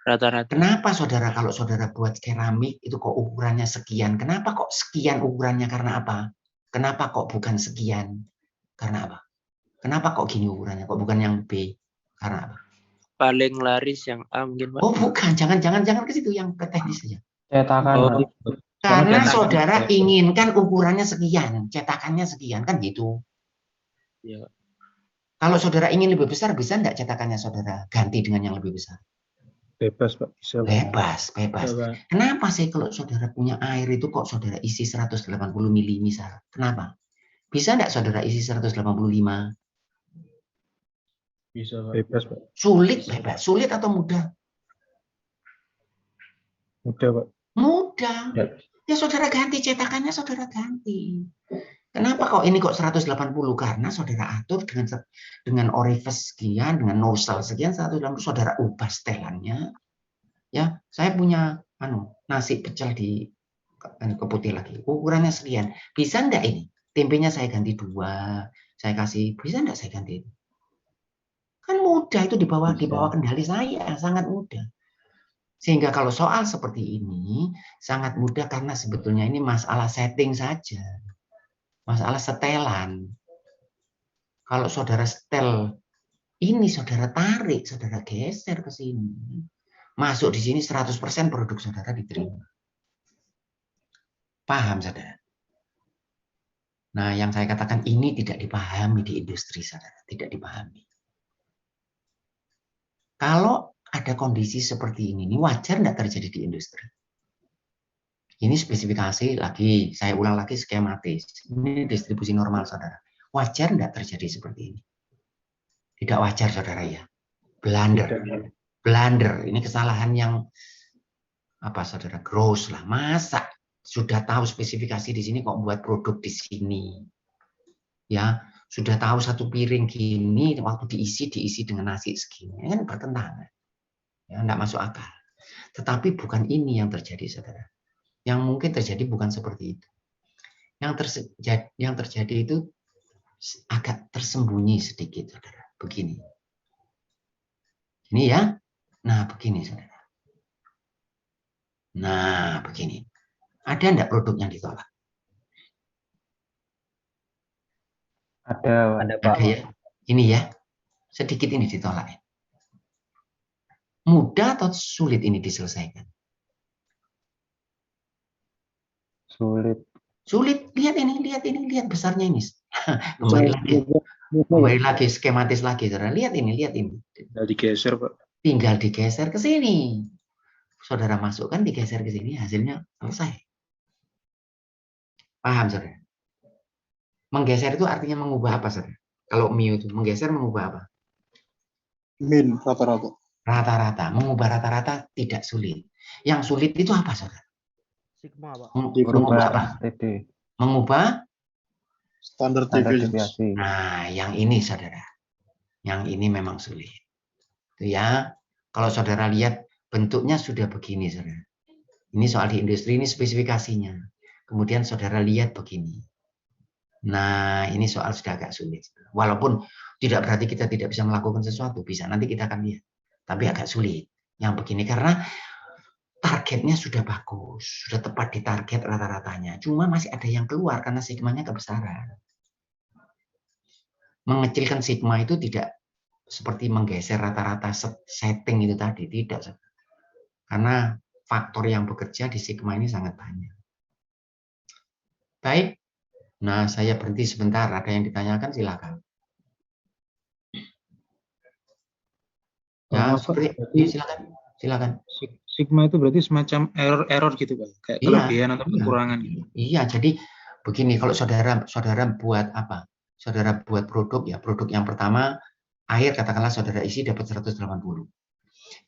Rata-rata. Kenapa saudara kalau saudara buat keramik itu kok ukurannya sekian? Kenapa kok sekian ukurannya? Karena apa? Kenapa kok bukan sekian? Karena apa? Kenapa kok gini ukurannya? Kok bukan yang B? Karena apa? Paling laris yang A mungkin, Pak. Oh bukan, jangan ke situ, yang ke teknis saja. Cetakan. Oh, Karena cetakan. saudara inginkan ukurannya sekian, cetakannya sekian, kan gitu. Iya. Kalau saudara ingin lebih besar, bisa enggak cetakannya saudara ganti dengan yang lebih besar? Bebas, Pak. Bisa, Pak. Bebas. Bisa, Pak. Kenapa sih kalau saudara punya air itu kok saudara isi 180 mili misal? Kenapa? Bisa enggak saudara isi 185? Bisa, Pak. Bebas, Pak. Sulit, bebas. Sulit atau mudah? Mudah, Pak. Mudah. Ya saudara ganti cetakannya, saudara ganti. Kenapa kok ini kok 180? Karena saudara atur dengan orifice sekian, dengan nozzle sekian, 180 saudara ubah setelannya. Ya, saya punya nasi pecel di keputih lagi. Ukurannya sekian. Bisa enggak ini? Tempenya saya ganti 2, saya kasih, bisa enggak saya ganti? Kan mudah, itu di bawah kendali saya, sangat mudah. Sehingga kalau soal seperti ini sangat mudah karena sebetulnya ini masalah setting saja. Masalah setelan. Kalau saudara setel ini, saudara tarik, saudara geser ke sini. Masuk di sini 100% produk saudara diterima. Paham saudara? Nah, yang saya katakan ini tidak dipahami di industri saudara, tidak dipahami. Kalau ada kondisi seperti ini wajar tidak terjadi di industri? Ini spesifikasi lagi, saya ulang lagi skematis. Ini distribusi normal, saudara. Wajar tidak terjadi seperti ini? Tidak wajar, saudara ya. Blunder. Ini kesalahan yang apa, saudara? Gross lah. Masa sudah tahu spesifikasi di sini kok buat produk di sini? Ya, sudah tahu satu piring gini, waktu diisi dengan nasi segini, kan bertentangan. Ya, tidak masuk akal. Tetapi bukan ini yang terjadi, saudara. Yang mungkin terjadi bukan seperti itu. Yang terjadi itu agak tersembunyi sedikit, saudara. Begini. Ini ya. Nah, begini, saudara. Nah, begini. Ada enggak produk yang ditolak? Ada Pak. Ada ya. Ini ya. Sedikit ini ditolak. Mudah atau sulit ini diselesaikan? Sulit. Lihat besarnya ini. Kembali lagi skematis lagi, saudara. Lihat ini. Tinggal digeser, Pak. Tinggal digeser ke sini. Saudara masukkan, digeser ke sini, hasilnya selesai. Paham, saudara? Menggeser itu artinya mengubah apa, saudara? Kalau mu itu menggeser mengubah apa? Min, rata-rata. Rata-rata. Mengubah rata-rata tidak sulit. Yang sulit itu apa, saudara? Sigma, Pak. Mengubah apa? Mengubah Standar deviasi. Nah, yang ini, saudara. Yang ini memang sulit. Itu ya. Kalau saudara lihat bentuknya sudah begini, saudara. Ini soal di industri, ini spesifikasinya. Kemudian saudara lihat begini. Nah, ini soal sudah agak sulit. Walaupun tidak berarti kita tidak bisa melakukan sesuatu. Bisa, nanti kita akan lihat. Tapi agak sulit. Yang begini karena targetnya sudah bagus, sudah tepat di target rata-ratanya. Cuma masih ada yang keluar karena sigmanya kebesaran. Mengecilkan sigma itu tidak seperti menggeser rata-rata setting itu tadi, tidak. Karena faktor yang bekerja di sigma ini sangat banyak. Baik, nah saya berhenti sebentar. Ada yang ditanyakan silakan. Ya, Maaf, Pak, seperti berarti ya, silakan. sigma itu berarti semacam error gitu, Pak, kayak kelebihan atau kekurangan gitu. Iya, jadi begini, kalau saudara buat apa? Saudara buat produk ya, produk yang pertama air katakanlah saudara isi dapat 180.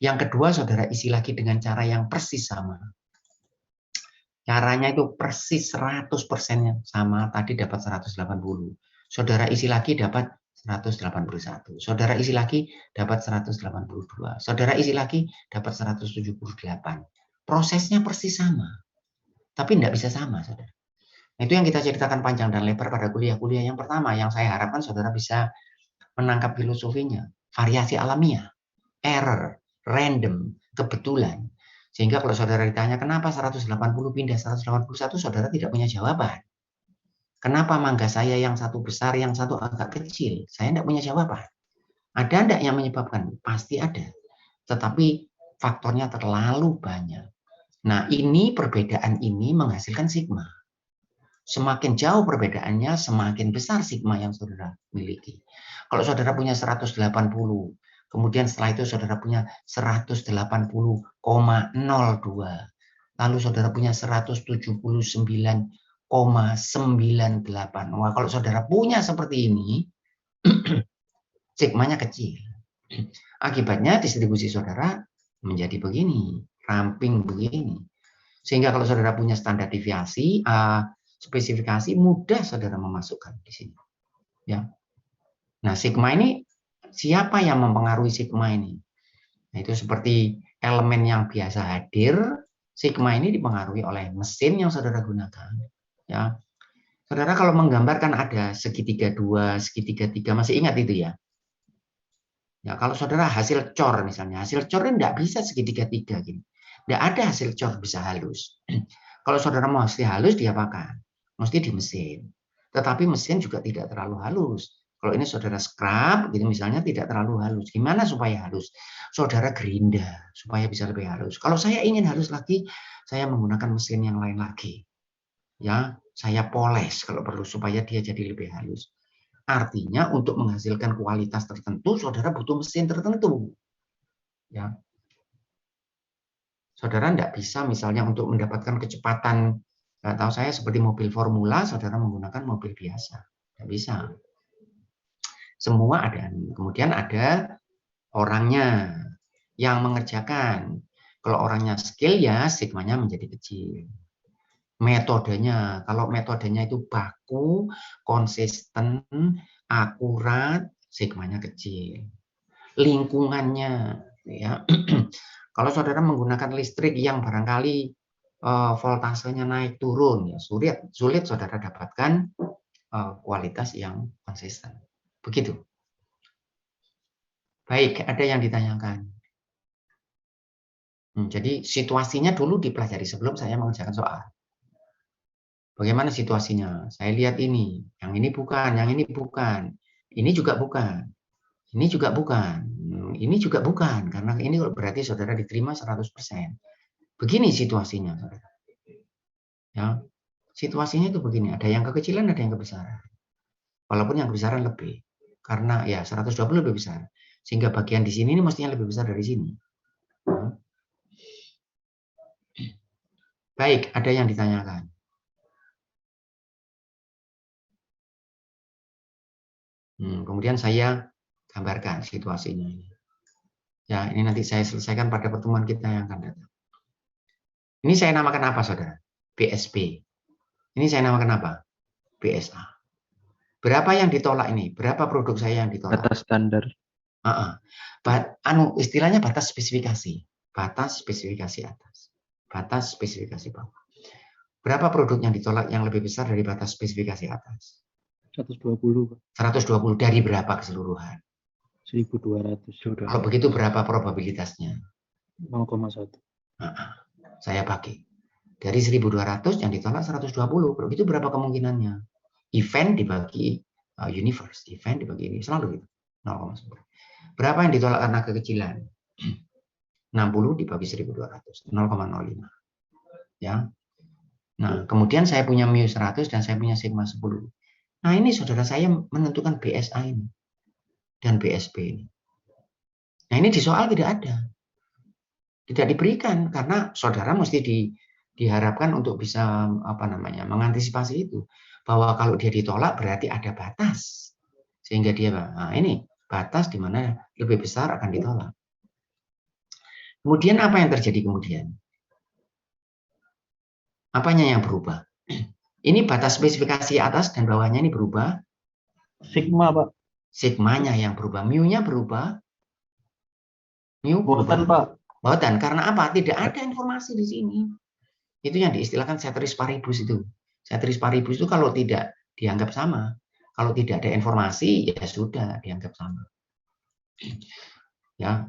Yang kedua saudara isi lagi dengan cara yang persis sama. Caranya itu persis 100%-nya sama, tadi dapat 180. Saudara isi lagi dapat 181. Saudara isi lagi dapat 182. Saudara isi lagi dapat 178. Prosesnya persis sama. Tapi tidak bisa sama, saudara. Itu yang kita ceritakan panjang dan lebar pada kuliah-kuliah yang pertama. Yang saya harapkan saudara bisa menangkap filosofinya. Variasi alamiah, error, random, kebetulan. Sehingga kalau saudara ditanya kenapa 180 pindah 181, saudara tidak punya jawaban. Kenapa mangga saya yang satu besar, yang satu agak kecil? Saya tidak punya jawaban. Ada enggak yang menyebabkan? Pasti ada. Tetapi faktornya terlalu banyak. Nah, ini perbedaan ini menghasilkan sigma. Semakin jauh perbedaannya, semakin besar sigma yang saudara miliki. Kalau saudara punya 180, kemudian setelah itu saudara punya 180,02. Lalu saudara punya 179,98. Wah, kalau saudara punya seperti ini, sigmanya kecil. Akibatnya distribusi saudara menjadi begini, ramping begini. Sehingga kalau saudara punya standar deviasi, spesifikasi, mudah saudara memasukkan di sini. Ya. Nah, sigma ini siapa yang mempengaruhi sigma ini? Nah, itu seperti elemen yang biasa hadir, sigma ini dipengaruhi oleh mesin yang saudara gunakan. Ya, saudara kalau menggambarkan ada segitiga 2, segitiga 3, masih ingat itu ya? Ya, kalau saudara hasil cor misalnya, hasil cor ini tidak bisa segitiga 3 gini. Tidak ada hasil cor bisa halus. Kalau saudara mau hasil halus diapakan? Mesti di mesin. Tetapi mesin juga tidak terlalu halus. Kalau ini saudara scrub, gitu misalnya tidak terlalu halus. Gimana supaya halus? Saudara gerinda supaya bisa lebih halus. Kalau saya ingin halus lagi, saya menggunakan mesin yang lain lagi. Ya, saya poles kalau perlu supaya dia jadi lebih halus. Artinya untuk menghasilkan kualitas tertentu, saudara butuh mesin tertentu. Ya, saudara tidak bisa misalnya untuk mendapatkan kecepatan. Nggak tahu saya seperti mobil formula, saudara menggunakan mobil biasa. Tidak bisa. Semua ada. Kemudian ada orangnya yang mengerjakan. Kalau orangnya skill ya sigmanya menjadi kecil. Metodenya, kalau metodenya itu baku, konsisten, akurat, sigmanya kecil. Lingkungannya, ya. Kalau saudara menggunakan listrik yang barangkali voltasenya naik turun, ya sulit saudara dapatkan kualitas yang konsisten. Begitu. Baik, ada yang ditanyakan. Jadi situasinya dulu dipelajari sebelum saya mengerjakan soal. Bagaimana situasinya? Saya lihat ini, yang ini bukan, yang ini bukan, ini juga bukan, ini juga bukan, ini juga bukan, karena ini berarti saudara diterima 100%. Begini situasinya, saudara. Ya, situasinya itu begini, ada yang kekecilan, ada yang kebesaran. Walaupun yang kebesaran lebih, karena ya 120 lebih besar, sehingga bagian di sini ini mestinya lebih besar dari sini. Baik, ada yang ditanyakan. Kemudian saya gambarkan situasinya ini. Ya, ini nanti saya selesaikan pada pertemuan kita yang akan datang. Ini saya namakan apa, saudara? BSP. Ini saya namakan apa? BSA. Berapa yang ditolak ini? Berapa produk saya yang ditolak? Batas standar. Istilahnya batas spesifikasi. Batas spesifikasi atas. Batas spesifikasi bawah. Berapa produk yang ditolak yang lebih besar dari batas spesifikasi atas? 120. 120 dari berapa keseluruhan? 1.200. Kalau begitu berapa probabilitasnya? 0,1. Saya bagi. Dari 1.200 yang ditolak 120. Kalau begitu berapa kemungkinannya? Event dibagi universe. Event dibagi ini. Selalu gitu. 0,1. Berapa yang ditolak karena kekecilan? 60 dibagi 1200, 0,05. Ya. Nah, kemudian saya punya mu 100 dan saya punya sigma 10. Nah, ini saudara saya menentukan BSA ini dan BSB ini. Nah, ini di soal tidak ada. Tidak diberikan karena saudara mesti diharapkan untuk bisa mengantisipasi itu, bahwa kalau dia ditolak berarti ada batas sehingga dia ini batas di mana lebih besar akan ditolak. Kemudian apa yang terjadi kemudian? Apanya yang berubah? Ini batas spesifikasi atas dan bawahnya ini berubah. Sigma, Pak. Sigmanya yang berubah, mu-nya berubah. Mu Boten, Pak. Boten, karena apa? Tidak ada informasi di sini. Itu yang diistilahkan ceteris paribus itu. Ceteris paribus itu kalau tidak dianggap sama. Kalau tidak ada informasi, ya sudah dianggap sama. Ya,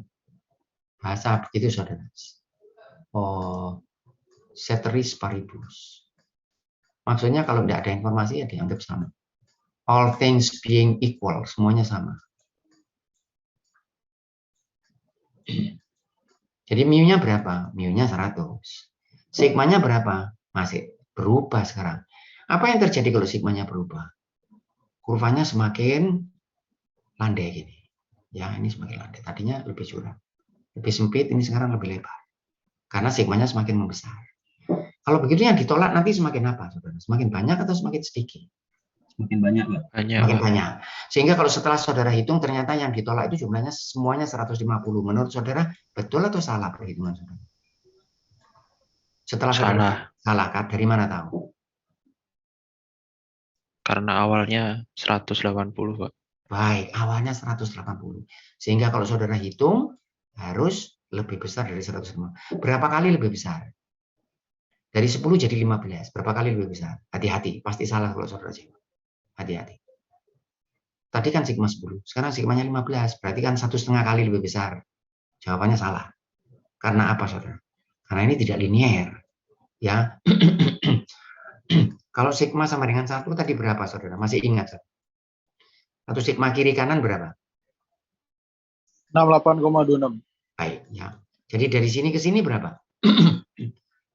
bahasa begitu, saudara. Ceteris paribus. Maksudnya kalau tidak ada informasi, ya dianggap sama. All things being equal, semuanya sama. Jadi mu-nya berapa? Mu-nya 100. Sigmanya berapa? Masih berubah sekarang. Apa yang terjadi kalau sigmanya berubah? Kurvanya semakin landai gini. Ya, ini semakin landai. Tadinya lebih curam. Lebih sempit, ini sekarang lebih lebar. Karena sigmanya semakin membesar. Kalau begitu yang ditolak nanti semakin apa, saudara? Semakin banyak atau semakin sedikit? Semakin banyak, Pak. Semakin banyak. Sehingga kalau setelah saudara hitung ternyata yang ditolak itu jumlahnya semuanya 150. Menurut saudara betul atau salah perhitungan saudara? Setelah salah kan? Dari mana tahu? Karena awalnya 180, Pak. Baik, awalnya 180. Sehingga kalau saudara hitung harus lebih besar dari 150. Berapa kali lebih besar? Dari 10 jadi 15. Berapa kali lebih besar? Hati-hati, pasti salah kalau saudara jawab. Hati-hati. Tadi kan sigma 10, sekarang sigmanya 15, berarti kan 1,5 kali lebih besar. Jawabannya salah. Karena apa, saudara? Karena ini tidak linear. Ya. Kalau sigma sama dengan 1 tadi berapa, saudara? Masih ingat, saudara? Satu sigma kiri kanan berapa? 68,26. Baik, ya. Jadi dari sini ke sini berapa?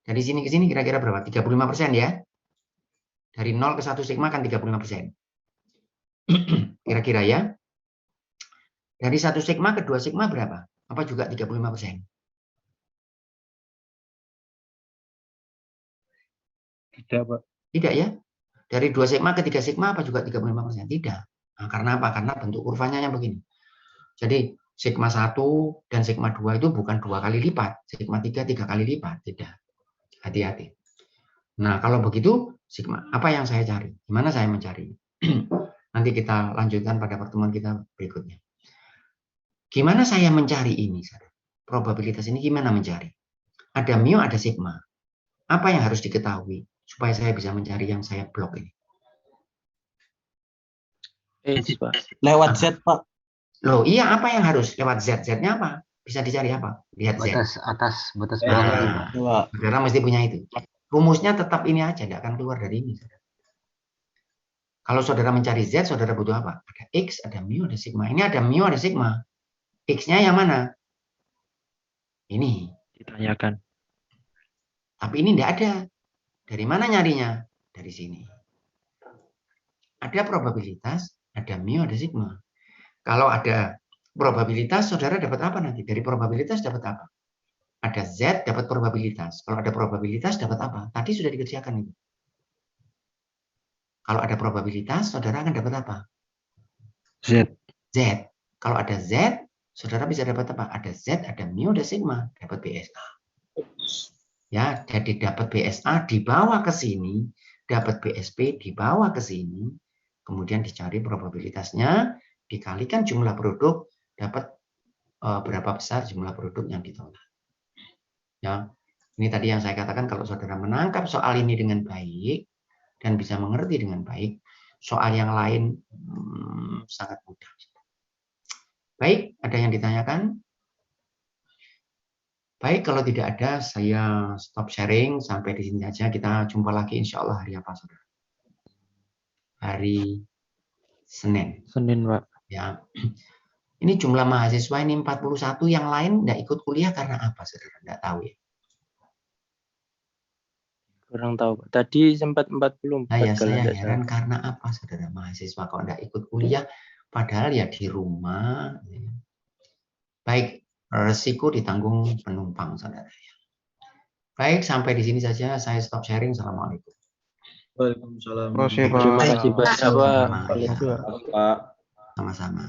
Dari sini ke sini kira-kira berapa? 35% ya. Dari 0 ke 1 sigma kan 35%. Kira-kira ya. Dari 1 sigma ke 2 sigma berapa? Apa juga 35%? Tidak, Pak. Tidak ya. Dari 2 sigma ke 3 sigma apa juga 35%? Tidak. Nah, karena apa? Karena bentuk kurvanya yang begini. Jadi sigma 1 dan sigma 2 itu bukan 2 kali lipat. Sigma 3 3 kali lipat. Tidak. Hati-hati. Nah, kalau begitu, sigma apa yang saya cari? Gimana saya mencari? Nanti kita lanjutkan pada pertemuan kita berikutnya. Gimana saya mencari ini? Probabilitas ini gimana mencari? Ada mu, ada sigma. Apa yang harus diketahui supaya saya bisa mencari yang saya blok ini? Lewat Z, Pak. Loh, iya, apa yang harus? Lewat Z. Z-nya apa? Bisa dicari apa? Lihat Z. Batas atas, batas bawah. Saudara mesti punya itu. Rumusnya tetap ini aja, tidak akan keluar dari ini. Kalau saudara mencari Z, saudara butuh apa? Ada X, ada mu, ada sigma. Ini ada mu, ada sigma. X-nya yang mana? Ini. Ditanyakan. Tapi ini tidak ada. Dari mana nyarinya? Dari sini. Ada probabilitas, ada mu, ada sigma. Kalau ada probabilitas, saudara dapat apa nanti? Dari probabilitas dapat apa? Ada Z, dapat probabilitas. Kalau ada probabilitas, dapat apa? Tadi sudah dikerjakan itu. Kalau ada probabilitas, saudara akan dapat apa? Z. Z. Kalau ada Z, saudara bisa dapat apa? Ada Z, ada mu, ada sigma. Dapat BSA. Ya, jadi dapat BSA dibawa ke sini, dapat BSP dibawa ke sini, kemudian dicari probabilitasnya, dikalikan jumlah produk, dapat berapa besar jumlah produk yang ditolak. Ya, ini tadi yang saya katakan kalau saudara menangkap soal ini dengan baik dan bisa mengerti dengan baik, soal yang lain sangat mudah. Baik, ada yang ditanyakan? Baik, kalau tidak ada, saya stop sharing sampai di sini aja. Kita jumpa lagi insya Allah hari apa, saudara? Hari Senin. Senin, Pak. Ya. Ini jumlah mahasiswa ini 41, yang lain nggak ikut kuliah karena apa, saudara? Nggak tahu ya? Kurang tahu, Pak. Tadi sempat 44 Nah, ya, kalau saya nggak heran salah. karena apa, saudara? Mahasiswa kok nggak ikut kuliah, padahal ya di rumah. Ya. Baik, resiko ditanggung penumpang, saudara. Baik, sampai di sini saja. Saya stop sharing. Assalamualaikum. Waalaikumsalam. Terima kasih, Pak. Terima kasih banyak, Pak. Sama-sama. Ya. Sama-sama.